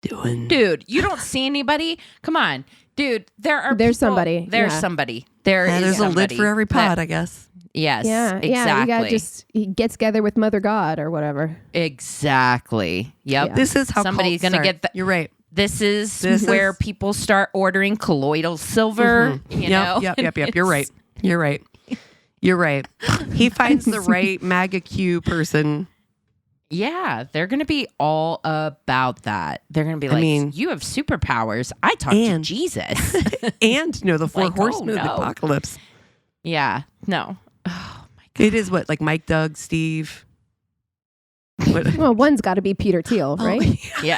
doing? Dude, you don't see anybody? Come on. Dude, there's There's somebody. There's Yeah. somebody. There's a lid for every pot, I guess. Yes. Yeah, exactly. yeah. You gotta he gets together with Mother God or whatever. Exactly. Yep. Yeah. This is how Somebody's cults gonna start. get the. You're right. This is where people start ordering colloidal silver. You know? Yep. You're right. You're right. You're right. He finds the right MAGA Q person. Yeah, they're gonna be all about that. They're gonna be like, mean- "You have superpowers. I talked to And- Jesus." And the four Like, horsemen of the no. apocalypse. Yeah. No. Oh my God. It is what, like Mike, Doug, Steve. What? Well, one's got to be Peter Thiel, right? Yeah.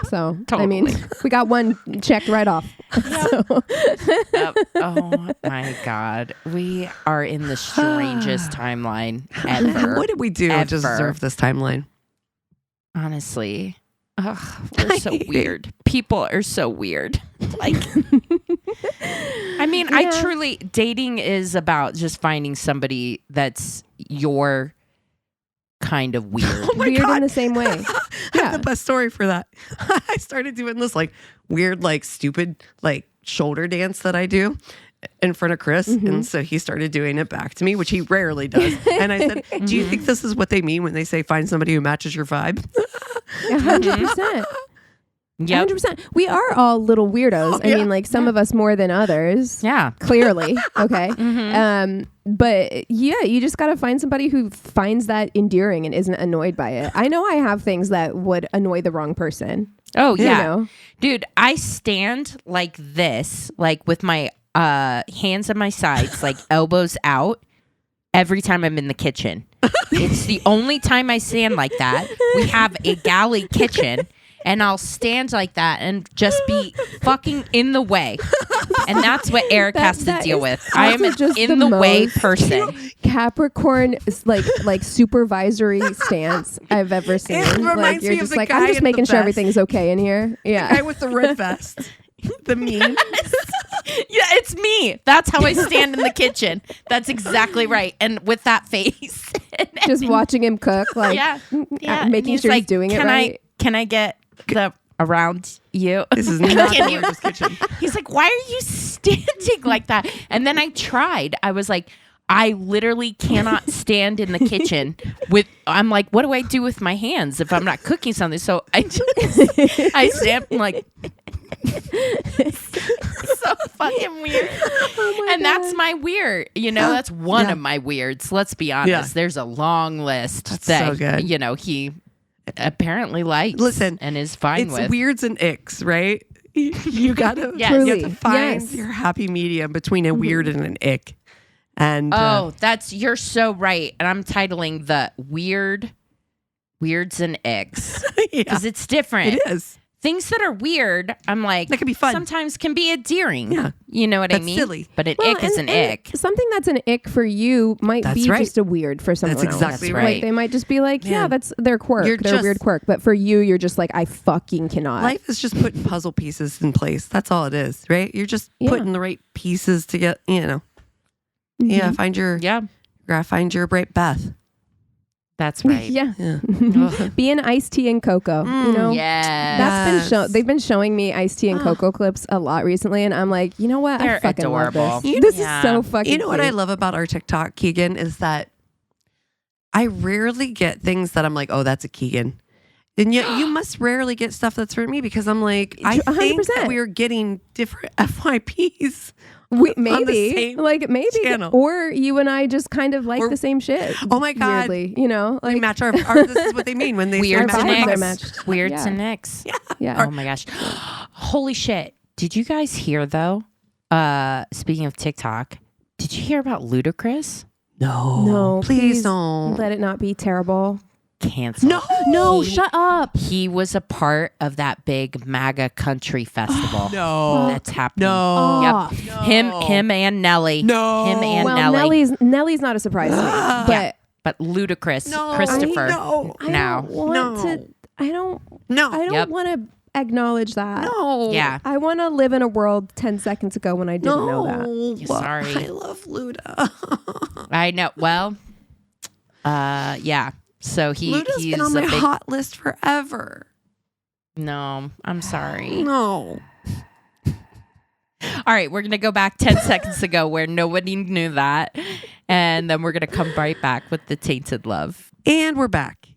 So I mean, Totally. we got one checked right off. So, Yep. Oh my God. We are in the strangest timeline ever. What did we do to Ever. deserve this timeline? Honestly. Ugh, we're so weird. People are so weird. Like, I mean, I Yeah. truly, dating is about just finding somebody that's your kind of weird. Oh my weird God. in the same way. I have Yeah. the best story for that. I started doing this like weird, like stupid, like shoulder dance that I do in front of Chris. And so he started doing it back to me, which he rarely does. And I said, do you think this is what they mean when they say find somebody who matches your vibe? 100%. Yep. 100%. We are all little weirdos. I yeah. mean, like some of us more than others. Yeah. Clearly. Okay. But yeah, you just got to find somebody who finds that endearing and isn't annoyed by it. I know I have things that would annoy the wrong person. Oh, yeah. You know? Dude, I stand like this, like with my hands on my sides, like elbows out, every time I'm in the kitchen. It's the only time I stand like that. We have a galley kitchen, and I'll stand like that and just be fucking in the way. And that's what Eric has to that deal is with. I am also just in the the way most- person. Capricorn is like supervisory stance I've ever seen. It Like reminds you're me of just the like, guy I'm just in making the sure vest. everything's okay in here. Guy Yeah. with the red vest. The meme. Yeah, it's me. That's how I stand in the kitchen. That's exactly right. And with that face. Just watching him cook, like yeah. And making he's sure like, he's doing it can right. Can I get the around you? This is not Can the you- Warriors kitchen. He's like, why are you standing like that? And then I tried. I was like, I literally cannot stand in the kitchen with, I'm like, what do I do with my hands if I'm not cooking something? So I stand like, so fucking weird. And that's my weird, that's one of my weirds. Let's be honest. Yeah. There's a long list That's that, so good. he apparently likes Listen, and is fine It's with. weirds and icks, right? You gotta, Yes. you have Truly, to find yes. your happy medium between a weird and an ick. And Oh, you're so right. And I'm titling the weirds and icks yeah, because it's different. it is. Things that are weird, I'm like, That can be fun. Sometimes can be endearing. Yeah. You know what I That's mean? silly. But an Well, ick is an and ick. Something that's an ick for you might That's be right. just a weird for someone That's else. exactly That's right. right. Like they might just be like, yeah, Man. that's their quirk, You're their just- weird quirk. But for you, you're just like, I fucking cannot. Life is just putting puzzle pieces in place. That's all it is, right? You're just Yeah. putting the right pieces to get, Yeah, Mhm. find your, Yeah, gotta find your bright Beth. that's right. Yeah. Yeah. Be an iced tea and cocoa. You know? Yes. That's been shown. Yes. They've been showing me iced tea and cocoa clips a lot recently, and I'm like, you know what? I They're fucking adorable. love this. You- This Yeah. is so fucking. You know what I cute. love about our TikTok, Keegan, is that I rarely get things that I'm like, oh, that's a Keegan. And yet you must rarely get stuff that's for me because I'm like, I think 100%. that we're getting different FYPs. Maybe, same like maybe, channel. or you and I just kind of like Or- the same shit. Oh my God. Weirdly, like We match our this is what they mean when they Weirds say and match our vibes are icks. matched. Weirds Yeah. and icks. yeah. Oh my gosh. Holy shit. Did you guys hear though? Speaking of TikTok, did you hear about Ludacris? No, please don't. let it not be terrible. Canceled. No, He- shut up. He was a part of that big MAGA country festival. No. That's happening. Oh. Yep. Him and Nelly. No. Him and Well, Nelly. Nelly's not a surprise to me, but Yeah. But Ludacris, No. Christopher. No. I Now. don't want No. to. I don't No. Yep. want to acknowledge that. No. Yeah. I want to live in a world 10 seconds ago when I didn't know that. Sorry. I love Luda. I know. Well, yeah. So Luda's he's been on a my big, hot list forever. No, I'm sorry. No. All right, we're going to go back 10 seconds ago where nobody knew that. And then we're going to come right back with the Tainted Love. And we're back.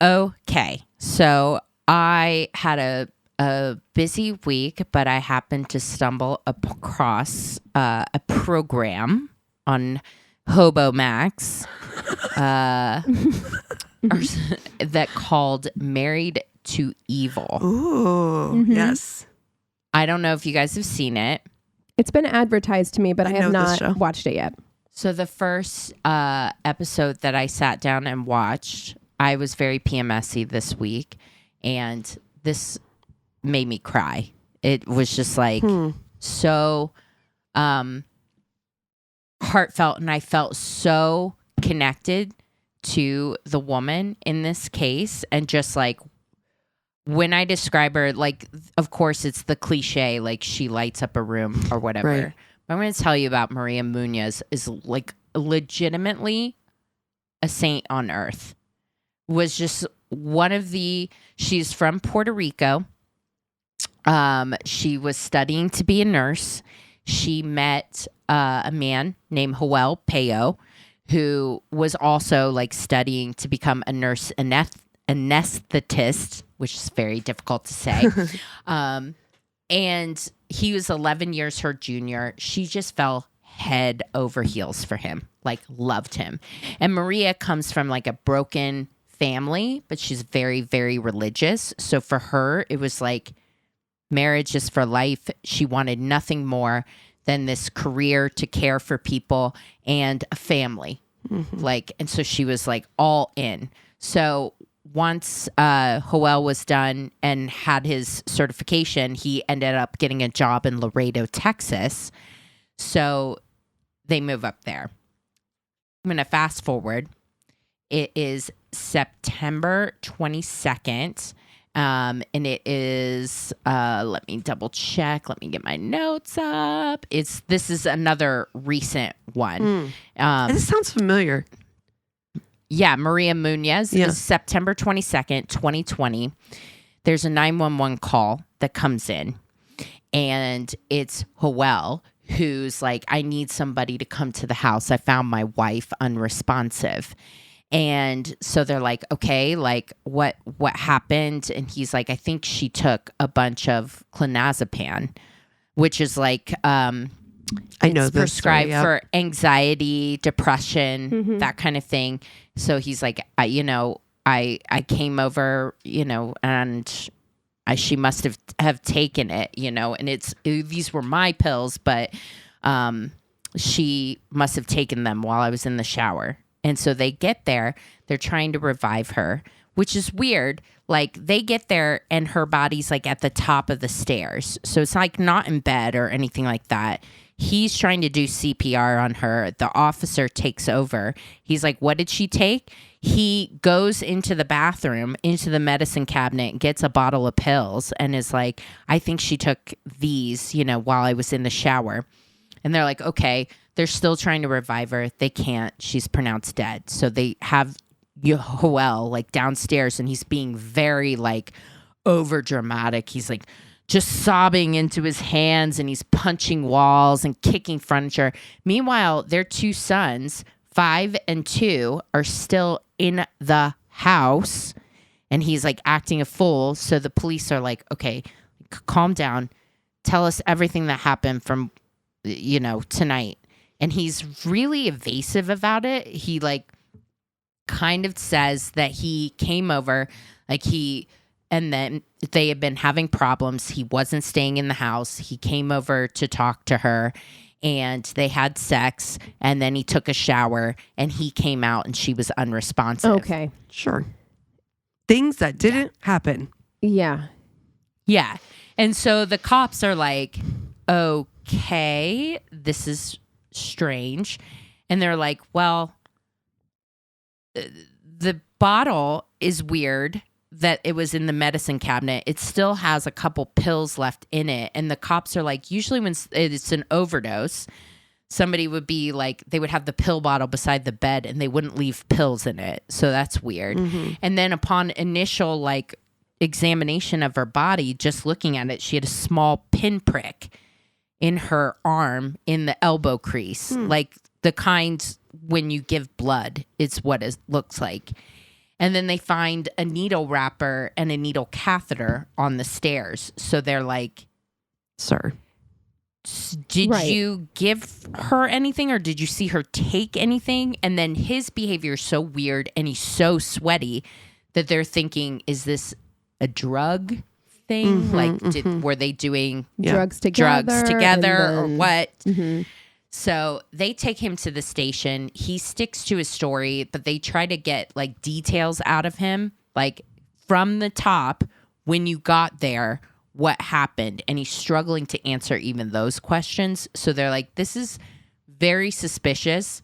Okay, so I had a busy week, but I happened to stumble across a program on Hobo Max that called Married to Evil. Ooh, yes. I don't know if you guys have seen it. It's been advertised to me, but I have know this show. not watched it yet. So the first episode that I sat down and watched, I was very PMSy this week, and this made me cry. It was just like so heartfelt, and I felt so connected to the woman in this case, and just like when I describe her, like, of course it's the cliche, like she lights up a room or whatever. Right. But I'm going to tell you about Maria Munoz is like legitimately a saint on earth. Was just she's from Puerto Rico. She was studying to be a nurse. She met a man named Joel Payo, who was also like studying to become a nurse anesthetist, which is very difficult to say. And he was 11 years her junior. She just fell head over heels for him, like loved him. And Maria comes from like a broken family, but she's very, very religious. So for her, it was like marriage is for life. She wanted nothing more than this career to care for people and a family. Like, and so she was like all in. So once Joel was done and had his certification, he ended up getting a job in Laredo, Texas. So they move up there. I'm going to fast forward. It is September 22nd. And it is, let me double check. Let me get my notes up. This is another recent one. This sounds familiar. Yeah, Maria Munoz is September 22nd, 2020. There's a 911 call that comes in, and it's Joel who's like, I need somebody to come to the house. I found my wife unresponsive. And so they're like, okay, like what happened? And he's like, I think she took a bunch of clonazepam, which is like, I know it's this prescribed story, for anxiety, depression, that kind of thing. So he's like, I came over, and she must have taken it, and these were my pills, but she must have taken them while I was in the shower. And so they get there, they're trying to revive her, which is weird. Like they get there and her body's like at the top of the stairs. So it's like not in bed or anything like that. He's trying to do CPR on her. The officer takes over. He's like, what did she take? He goes into the bathroom, into the medicine cabinet, gets a bottle of pills and is like, I think she took these, while I was in the shower. And they're like, okay, they're still trying to revive her. They can't. She's pronounced dead. So they have Joel like downstairs and he's being very like over dramatic. He's like just sobbing into his hands and he's punching walls and kicking furniture. Meanwhile, their two sons, 5 and 2, are still in the house and he's like acting a fool. So the police are like, okay, calm down. Tell us everything that happened from, tonight. And he's really evasive about it. He like kind of says that he came over, and then they had been having problems. He wasn't staying in the house. He came over to talk to her and they had sex and then he took a shower and he came out and she was unresponsive. Okay. Sure. Things that didn't happen. Yeah. Yeah. And so the cops are like, okay, this is strange. And they're like, well, the bottle is weird that it was in the medicine cabinet. It still has a couple pills left in it. And the cops are like, usually when it's an overdose, somebody would be like, they would have the pill bottle beside the bed and they wouldn't leave pills in it. So that's weird. And then upon initial like examination of her body, just looking at it, she had a small pinprick in her arm in the elbow crease, like the kind when you give blood, it's what it looks like. And then they find a needle wrapper and a needle catheter on the stairs. So they're like, Sir. did you give her anything or did you see her take anything? And then his behavior is so weird and he's so sweaty that they're thinking, is this a drug thing? Like, were they doing drugs together or what? So they take him to the station. He sticks to his story, but they try to get like details out of him, like from the top, when you got there, what happened. And he's struggling to answer even those questions. So they're like, this is very suspicious,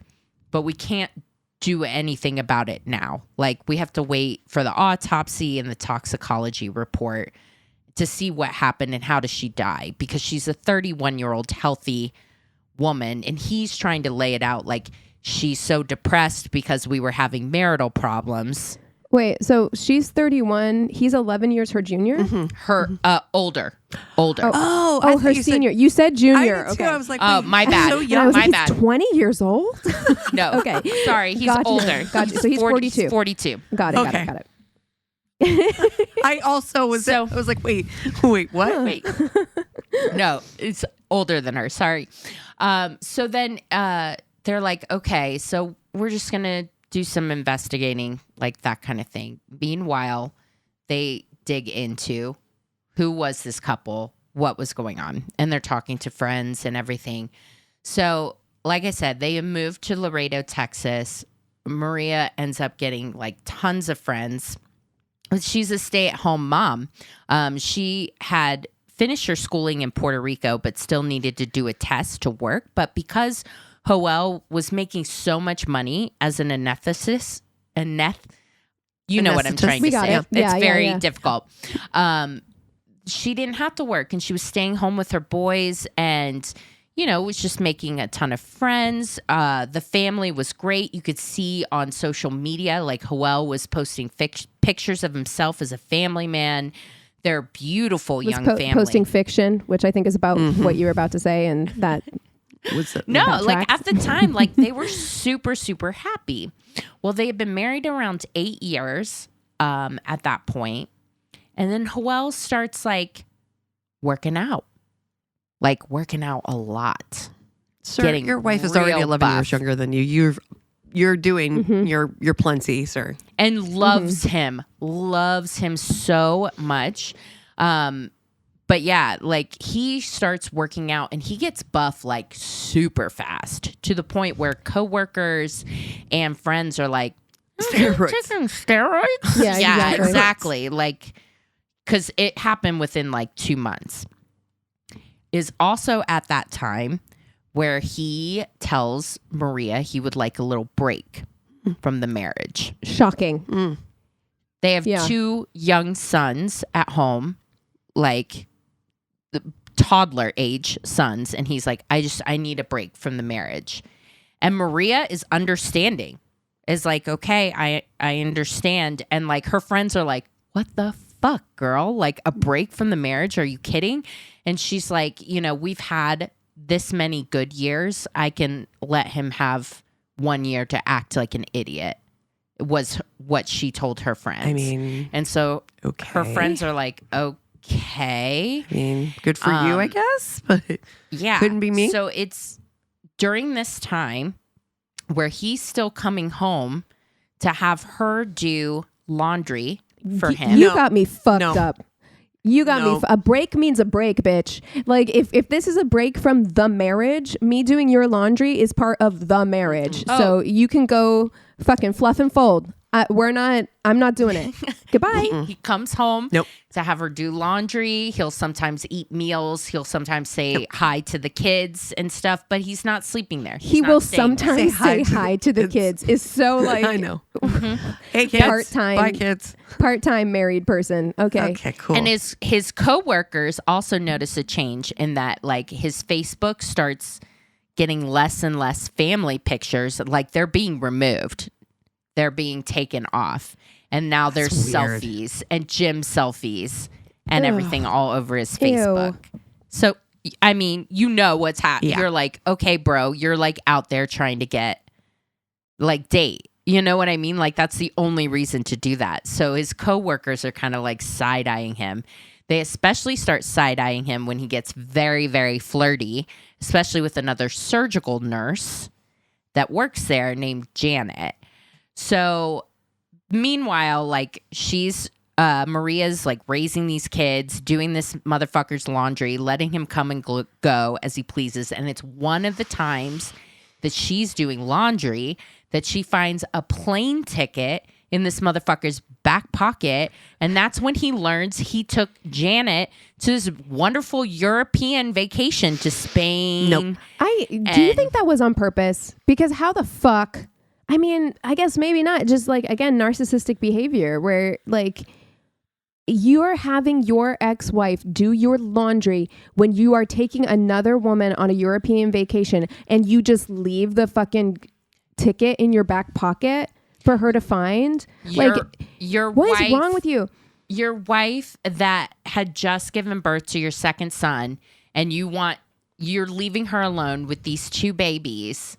but we can't do anything about it now. Like, we have to wait for the autopsy and the toxicology report to see what happened and how does she die, because she's a 31-year-old healthy woman, and he's trying to lay it out like she's so depressed because we were having marital problems. Wait, so she's 31. He's 11 years her junior? Her older. Oh, her senior. You said junior. I did too. I was like, Oh, wait, my bad. So And I young. was My like, bad. he's 20 years old? No. Okay. Sorry, he's Gotcha. older. Gotcha. So he's 42. 42. Got it, Okay. got it. I also was. So- I was like, wait, what? Wait. No, it's older than her. Sorry. So then they're like, okay, so we're just going to do some investigating, like that kind of thing. Meanwhile, they dig into who was this couple, what was going on, and they're talking to friends and everything. So, like I said, they moved to Laredo, Texas. Maria ends up getting like tons of friends. She's a stay-at-home mom. She had finished her schooling in Puerto Rico, but still needed to do a test to work. But because Joel was making so much money as an anesthetist, you know what I'm trying We to got say. it. It's Yeah, very yeah. difficult. She didn't have to work, and she was staying home with her boys, and was just making a ton of friends. The family was great. You could see on social media, like Joel was posting pictures of himself as a family man. They're beautiful young family. Posting fiction, which I think is about what you were about to say, and that What's it? No, that like tracks. at the time, like they were super, super happy. Well, they had been married around 8 years at that point. And then Joel starts like working out a lot. Sir, getting your wife is already real 11 years buff. younger than you. You're doing your plenty, sir. And loves him so much. But yeah, like he starts working out and he gets buff like super fast, to the point where coworkers and friends are like, Steroids. taking steroids? Yeah, exactly. Like, because it happened within like 2 months. Is also at that time where he tells Maria he would like a little break from the marriage. shocking. They have Yeah. 2 young sons at home, like the toddler age sons. And he's like, I need a break from the marriage. And Maria is understanding, is like, okay, I understand. And like her friends are like, what the fuck, girl? Like a break from the marriage? Are you kidding? And she's like, we've had this many good years. I can let him have 1 year to act like an idiot, was what she told her friends. I mean, and so okay. her friends are like, okay. I mean, good for you, I guess, but Yeah. couldn't be me. So it's during this time where he's still coming home to have her do laundry for him. You No. got me fucked No. up. You got No. me. A break means a break, bitch. Like if this is a break from the marriage, me doing your laundry is part of the marriage. Oh. So you can go fucking fluff and fold. I'm not doing it. Goodbye. He comes home Nope. to have her do laundry. He'll sometimes eat meals. He'll sometimes say hi to the kids and stuff, but he's not sleeping there. He's He not will staying there. sometimes say hi to the kids. It's so like I know. Hey, kids. Part-time. Bye, kids. part-time married person. Okay. Okay, cool. And his coworkers also notice a change in that, like his Facebook starts getting less and less family pictures. Like they're being removed. They're being taken off. And now there's weird. selfies and gym selfies and everything all over his Facebook. So, I mean, you know what's happening. Yeah. You're like, okay, bro, you're like out there trying to get like date. You know what I mean? Like that's the only reason to do that. So his coworkers are kind of like side-eyeing him. They especially start side-eyeing him when he gets very, very flirty, especially with another surgical nurse that works there named Janet. So meanwhile, like Maria's like raising these kids, doing this motherfucker's laundry, letting him come and go as he pleases. And it's one of the times that she's doing laundry that she finds a plane ticket in this motherfucker's back pocket. And that's when he learns he took Janet to this wonderful European vacation to Spain. Nope. Do you think that was on purpose? Because how the fuck? I mean, I guess maybe not. Just like, again, narcissistic behavior where like you're having your ex-wife do your laundry when you are taking another woman on a European vacation and you just leave the fucking ticket in your back pocket for her to find. Your what wife, is wrong with you? Your wife that had just given birth to your second son, and you're leaving her alone with these two babies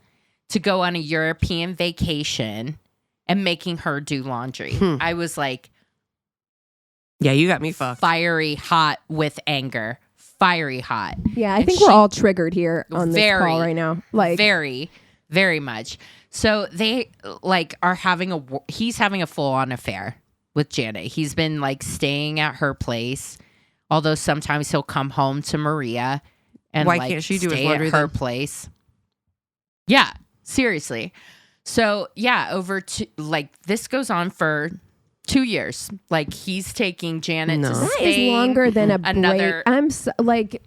to go on a European vacation and making her do laundry. I was like, Yeah, you got me fucked. fiery hot with anger. Fiery hot. Yeah, I And think we're all triggered here on this Very, call right now. Like, very, very much. So they like are he's having a full on affair with Janet. He's been like staying at her place, although sometimes he'll come home to Maria and Why like, can't she do his stay laundry at her then? place. Yeah, seriously. So yeah, this goes on for 2 years. Like he's taking Janet to No. that Spain. is longer than a another- break. I'm like,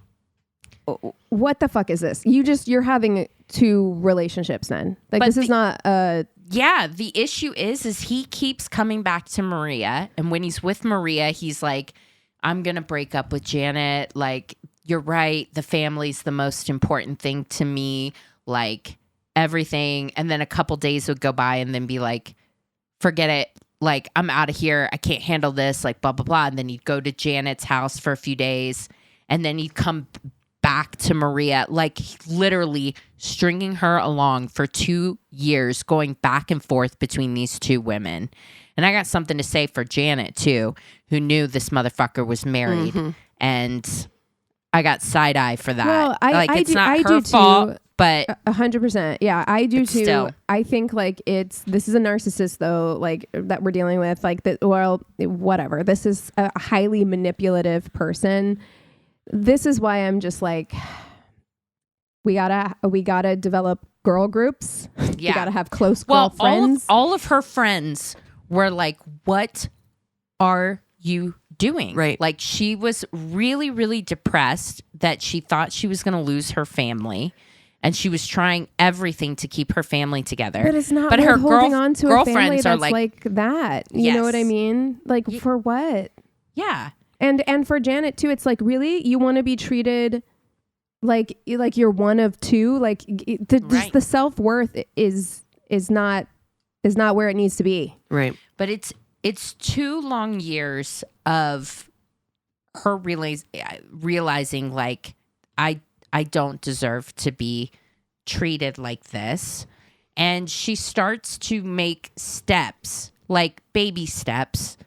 what the fuck is this? You're having two relationships then. Like But this is not Yeah, the issue is he keeps coming back to Maria, and when he's with Maria, he's like, I'm going to break up with Janet. Like, you're right. The family's the most important thing to me. Like, everything. And then a couple days would go by and then be like, forget it. Like, I'm out of here. I can't handle this. Like, blah, blah, blah. And then he'd go to Janet's house for a few days, and then he'd come back to Maria, like literally stringing her along for 2 years, going back and forth between these two women. And I got something to say for Janet too, who knew this motherfucker was married, and I got side eye for that. Well, it's not I her do fault, too. but 100%. Yeah, I do too. still. I think like this is a narcissist though, like that we're dealing with. Like that. Well, whatever. This is a highly manipulative person. This is why I'm just like, we gotta develop girl groups. We gotta have close girlfriends. all of her friends were like, "What are you doing?" Right. Like she was really, really depressed that she thought she was going to lose her family, and she was trying everything to keep her family together. But it's not. But But her holding on to a family girlfriends are that's like that. You Yes. know what I mean? Like for what? Yeah. And for Janet too, it's like, really, you want to be treated like you're one of two? Like Right. the self-worth is not where it needs to be. Right. But it's 2 long years of her realizing like I don't deserve to be treated like this, and she starts to make steps, like baby steps.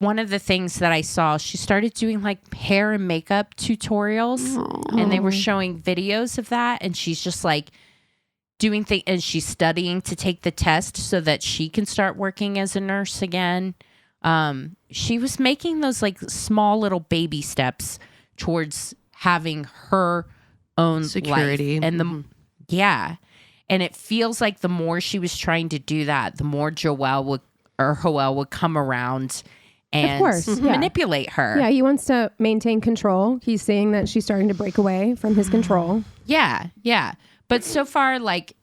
One of the things that I saw, she started doing like hair and makeup tutorials, and they were showing videos of that, and she's just like doing things, and she's studying to take the test so that she can start working as a nurse again. She was making those like small little baby steps towards having her own Security. life. And and it feels like the more she was trying to do that, the more Joelle would come around and Of course, yeah. manipulate her. Yeah, he wants to maintain control. He's saying that she's starting to break away from his control. Yeah, yeah. But so far, like,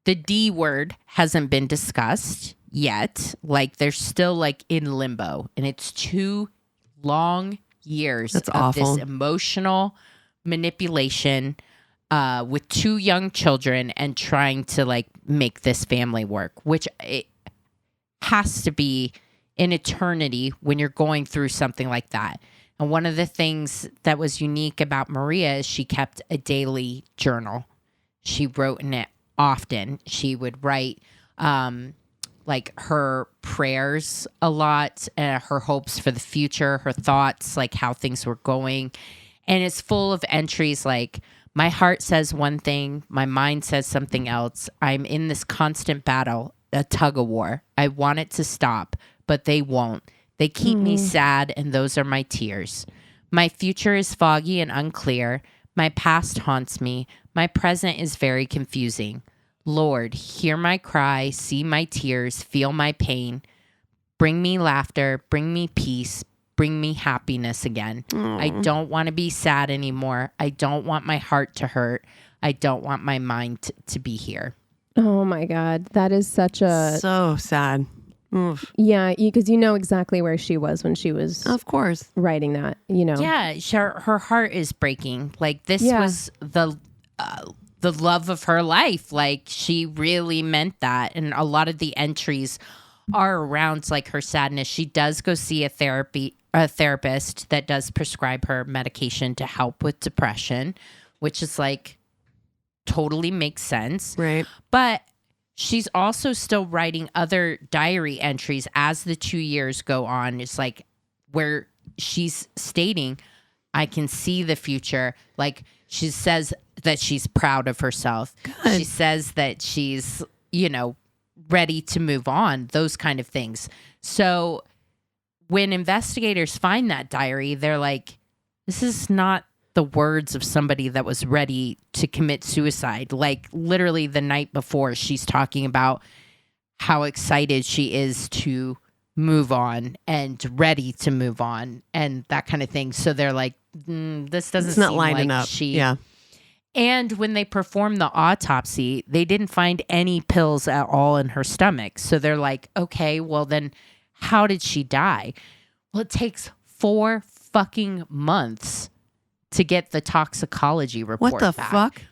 the D word hasn't been discussed yet. Like, they're still, like, in limbo. And it's 2 long years That's of awful. this emotional manipulation with 2 young children and trying to, like, make this family work, which has to be an eternity when you're going through something like that. And one of the things that was unique about Maria is she kept a daily journal. She wrote in it often. She would write like her prayers a lot, her hopes for the future, her thoughts, like how things were going. And it's full of entries like, my heart says one thing, my mind says something else. I'm in this constant battle, a tug of war. I want it to stop, but they won't. They keep me sad, and those are my tears. My future is foggy and unclear. My past haunts me. My present is very confusing. Lord, hear my cry, see my tears, feel my pain. Bring me laughter, bring me peace, bring me happiness again. I don't want to be sad anymore. I don't want my heart to hurt. I don't want my mind to be here. Oh my God. That is such a... So sad. Oof. Yeah, because you know exactly where she was when she was Of course. writing that, you know. Yeah, her heart is breaking. Like, this was the love of her life. Like, she really meant that. And a lot of the entries are around like her sadness. She does go see a therapist that does prescribe her medication to help with depression, which is like totally makes sense. Right. But she's also still writing other diary entries as the 2 years go on. It's like where she's stating, I can see the future. Like, she says that she's proud of herself. Good. She says that she's, ready to move on, those kind of things. So when investigators find that diary, they're like, this is not the words of somebody that was ready to commit suicide. Like, literally the night before, she's talking about how excited she is to move on and ready to move on and that kind of thing. So they're like, this doesn't It's not seem lining like up. she... Yeah. And when they performed the autopsy, they didn't find any pills at all in her stomach. So they're like, okay, well then how did she die? Well, it takes 4 fucking months to get the toxicology report What the back. fuck?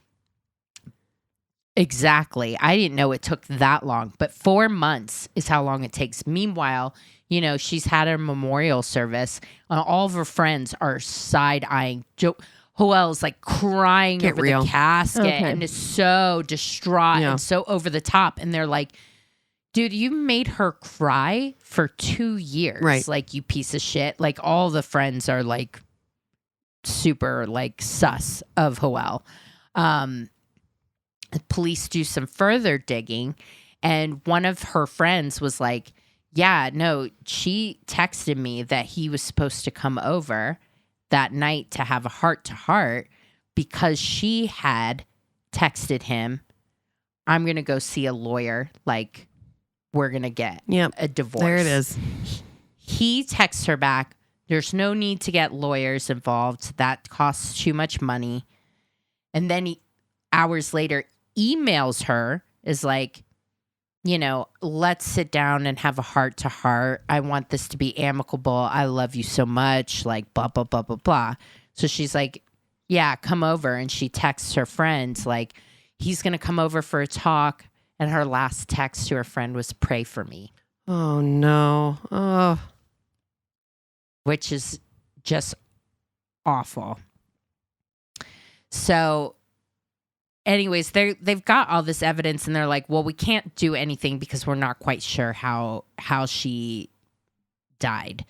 Exactly. I didn't know it took that long, but 4 months is how long it takes. Meanwhile, she's had a memorial service. All of her friends are side-eyeing. Joel's like crying over the casket and is so distraught and so over the top. And they're like, dude, you made her cry for 2 years. Right. Like, you piece of shit. Like, all the friends are like super like sus of Joel. Police do some further digging, and one of her friends was like, yeah, no, she texted me that he was supposed to come over that night to have a heart-to-heart because she had texted him, I'm going to go see a lawyer. Like, we're going to get a divorce. There it is. He texts her back, there's no need to get lawyers involved. That costs too much money. And then hours later, emails her, is like, let's sit down and have a heart-to-heart. I want this to be amicable. I love you so much. Like, blah, blah, blah, blah, blah. So she's like, yeah, come over. And she texts her friends, like, he's going to come over for a talk. And her last text to her friend was, pray for me. Oh, no. Oh. Which is just awful. So... anyways, they've got all this evidence, and they're like, well, we can't do anything because we're not quite sure how she died.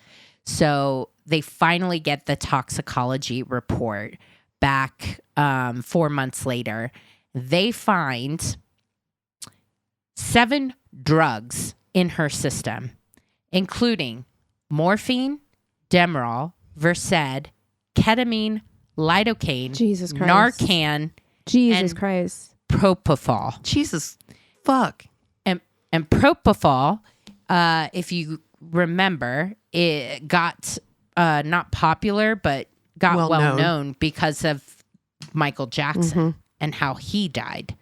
So they finally get the toxicology report back 4 months later. They find 7 drugs in her system, including morphine, Demerol, Versed, ketamine, lidocaine, Jesus Christ. Narcan, Jesus and Christ. propofol. Jesus fuck. And propofol, if you remember, it got not popular, but got well known because of Michael Jackson and how he died.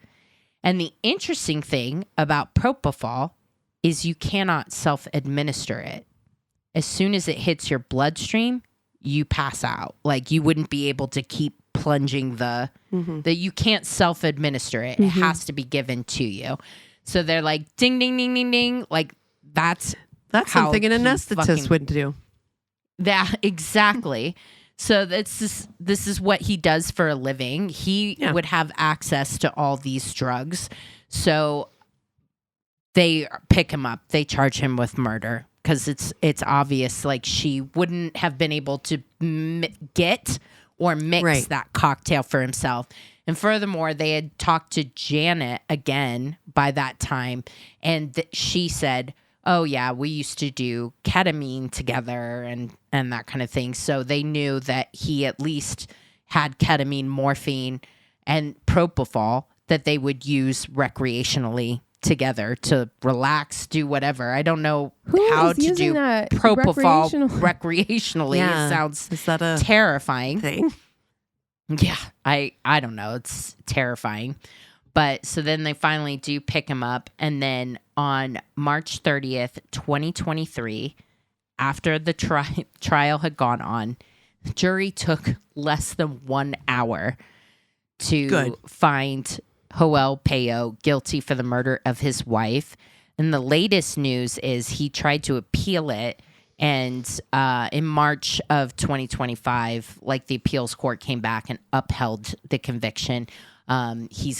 And the interesting thing about propofol is you cannot self-administer it. As soon as it hits your bloodstream, you pass out. Like, you wouldn't be able to keep plunging the you can't self-administer it. It has to be given to you. So they're like, ding, ding, ding, ding, ding. Like, That's That's how something an he anesthetist fucking- would do. That exactly. So this is what he does for a living. He would have access to all these drugs. So they pick him up. They charge him with murder because it's obvious. Like she wouldn't have been able to get or mix that cocktail for himself. And furthermore, they had talked to Janet again by that time, and she said, "Oh yeah, we used to do ketamine together and that kind of thing." So they knew that he at least had ketamine, morphine, and propofol that they would use recreationally together to relax, do whatever. I don't know how to do propofol recreationally. Yeah. It sounds Is that a terrifying. thing? Yeah, I don't know. It's terrifying. But so then they finally do pick him up. And then on March 30th, 2023, after the trial had gone on, the jury took less than 1 hour to find Joel Peyo guilty for the murder of his wife. And the latest news is he tried to appeal it. And in March of 2025, like the appeals court came back and upheld the conviction. He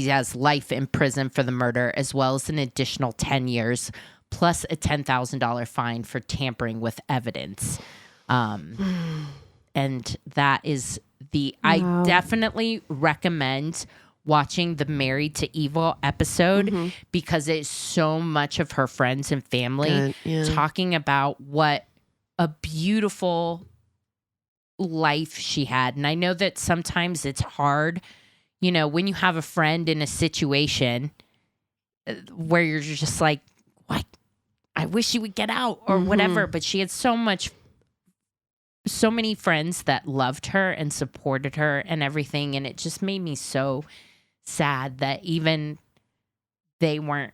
has life in prison for the murder, as well as an additional 10 years, plus a $10,000 fine for tampering with evidence. And that is I definitely recommend watching the Married to Evil episode because it's so much of her friends and family talking about what a beautiful life she had. And I know that sometimes it's hard, when you have a friend in a situation where you're just like, what? I wish she would get out or whatever. But she had so many friends that loved her and supported her and everything. And it just made me so sad that even they weren't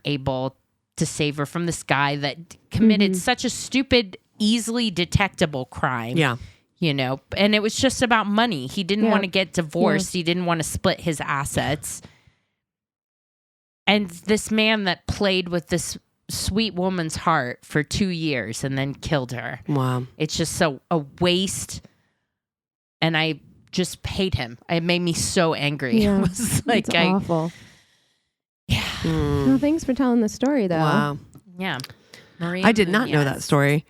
able to save her from this guy that committed such a stupid, easily detectable crime. Yeah. And it was just about money. He didn't want to get divorced. He didn't want to split his assets. And this man that played with this sweet woman's heart for 2 years and then killed her. Wow. It's just a waste. And I just hate him. It made me so angry. Yeah, It was like it's awful. Yeah. Well, thanks for telling the story, though. Wow. Yeah. Maria I did not know Munoz. that story.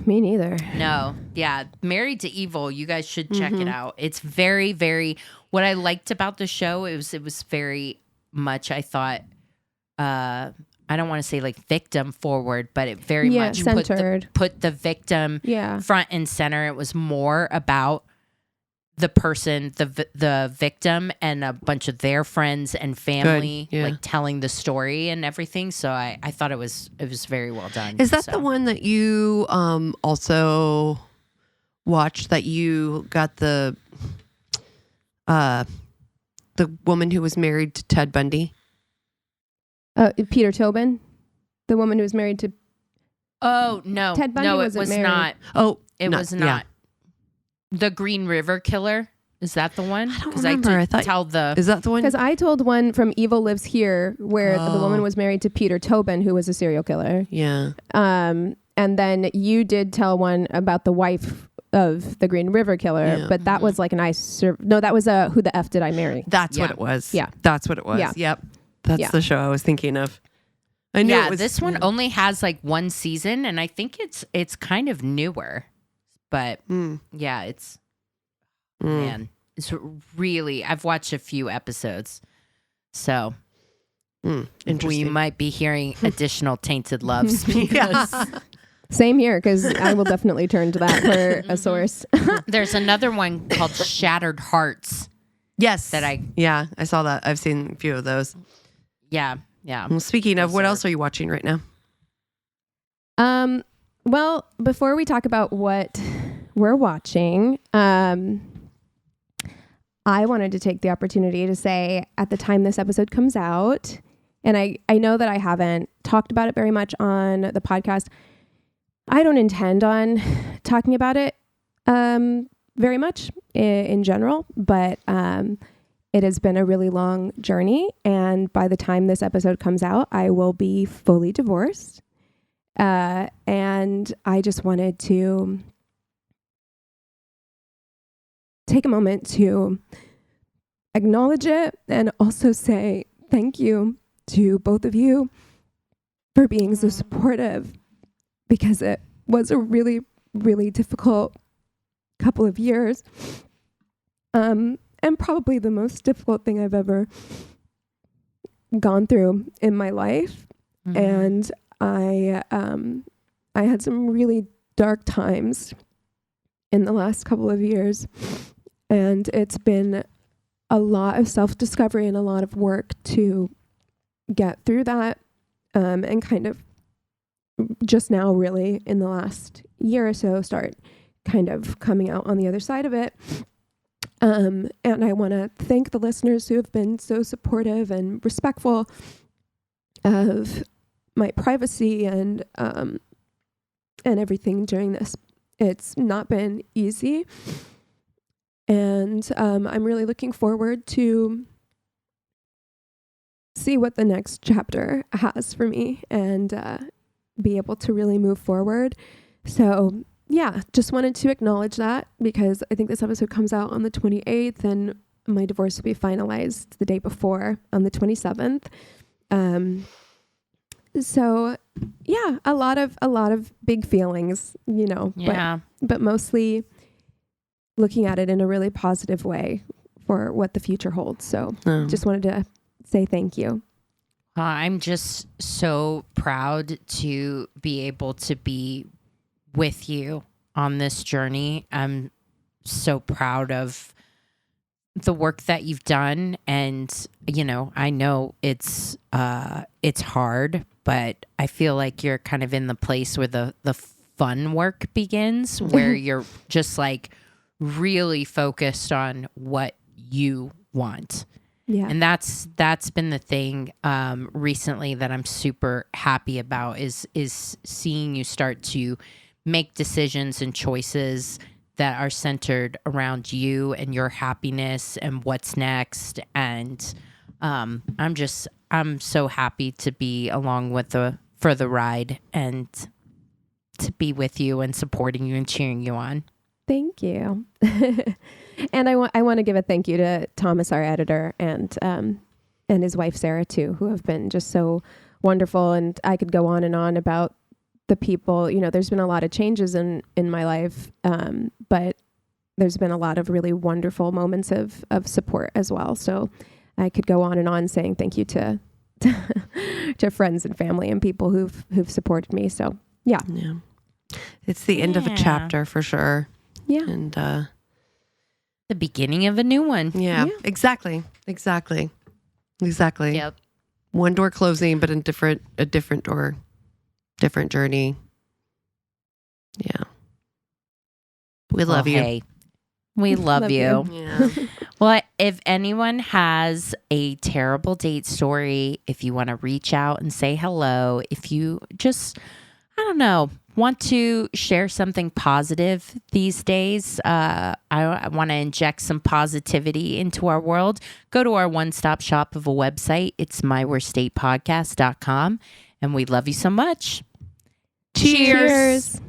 Me neither. No. Yeah. Married to Evil. You guys should check it out. It's very, very, what I liked about the show, it was very much, I thought, I don't want to say like victim forward, but it very much centered. put the victim front and center. It was more about the person, the victim, and a bunch of their friends and family, like telling the story and everything. So I thought it was very well done. Is that the one that you also watched? That you got the woman who was married to Ted Bundy? Peter Tobin, the woman who was married to. Oh no, Ted Bundy no, it wasn't was married. not. Oh, It was not. The Green River Killer. Is that the one? I don't remember. I thought tell the. Is that the one? Because I told one from Evil Lives Here where the woman was married to Peter Tobin, who was a serial killer. Yeah. And then you did tell one about the wife of the Green River Killer, but that was like an no, that was Who the F Did I Marry? That's what it was. Yeah. That's what it was. Yeah. Yep. That's the show I was thinking of. I knew it was, this one only has like one season, and I think it's kind of newer. But yeah, it's man, it's really. I've watched a few episodes, so we might be hearing additional Tainted Loves. Because Same here, because I will definitely turn to that for a source. there's another one called Shattered Hearts. Yes. I saw that. I've seen a few of those. Yeah. Well, speaking of, what else are you watching right now? Well, before we talk about what we're watching, I wanted to take the opportunity to say at the time this episode comes out, and I know that I haven't talked about it very much on the podcast. I don't intend on talking about it very much in general, but it has been a really long journey. And by the time this episode comes out, I will be fully divorced. And I just wanted to take a moment to acknowledge it and also say thank you to both of you for being so supportive, because it was a really, really difficult couple of years. And probably the most difficult thing I've ever gone through in my life. Mm-hmm. And I had some really dark times in the last couple of years. And it's been a lot of self-discovery and a lot of work to get through that. And kind of just now, really, in the last year or so, start kind of coming out on the other side of it. And I want to thank the listeners who have been so supportive and respectful of my privacy and everything during this. It's not been easy. And I'm really looking forward to see what the next chapter has for me and be able to really move forward. So yeah, just wanted to acknowledge that, because I think this episode comes out on the 28th and my divorce will be finalized the day before on the 27th. So yeah, a lot of big feelings, you know, Yeah. but mostly looking at it in a really positive way for what the future holds. So just wanted to say thank you. I'm just so proud to be able to be with you on this journey. I'm so proud of the work that you've done. And, you know, I know it's hard, but I feel like you're kind of in the place where the fun work begins, where you're just like really focused on what you want. Yeah. And that's been the thing recently that I'm super happy about is seeing you start to make decisions and choices that are centered around you and your happiness and what's next. And I'm so happy to be along for the ride and to be with you and supporting you and cheering you on. Thank you. And I want to give a thank you to Thomas, our editor, and his wife Sarah too, who have been just so wonderful. And I could go on and on about the people. You know, there's been a lot of changes in my life, but there's been a lot of really wonderful moments of support as well. So I could go on and on saying thank you to to friends and family and people who've supported me. So yeah. It's the end of a chapter for sure. Yeah. And the beginning of a new one. Yeah. Exactly. Yep. One door closing, but a different door, different journey. Yeah. We love you. Hey, we love you. Yeah. Well, if anyone has a terrible date story, if you want to reach out and say hello, if you just, I don't know, want to share something positive these days, I want to inject some positivity into our world, go to our one-stop shop of a website. It's myworstdatepodcast.com. And we love you so much. Cheers.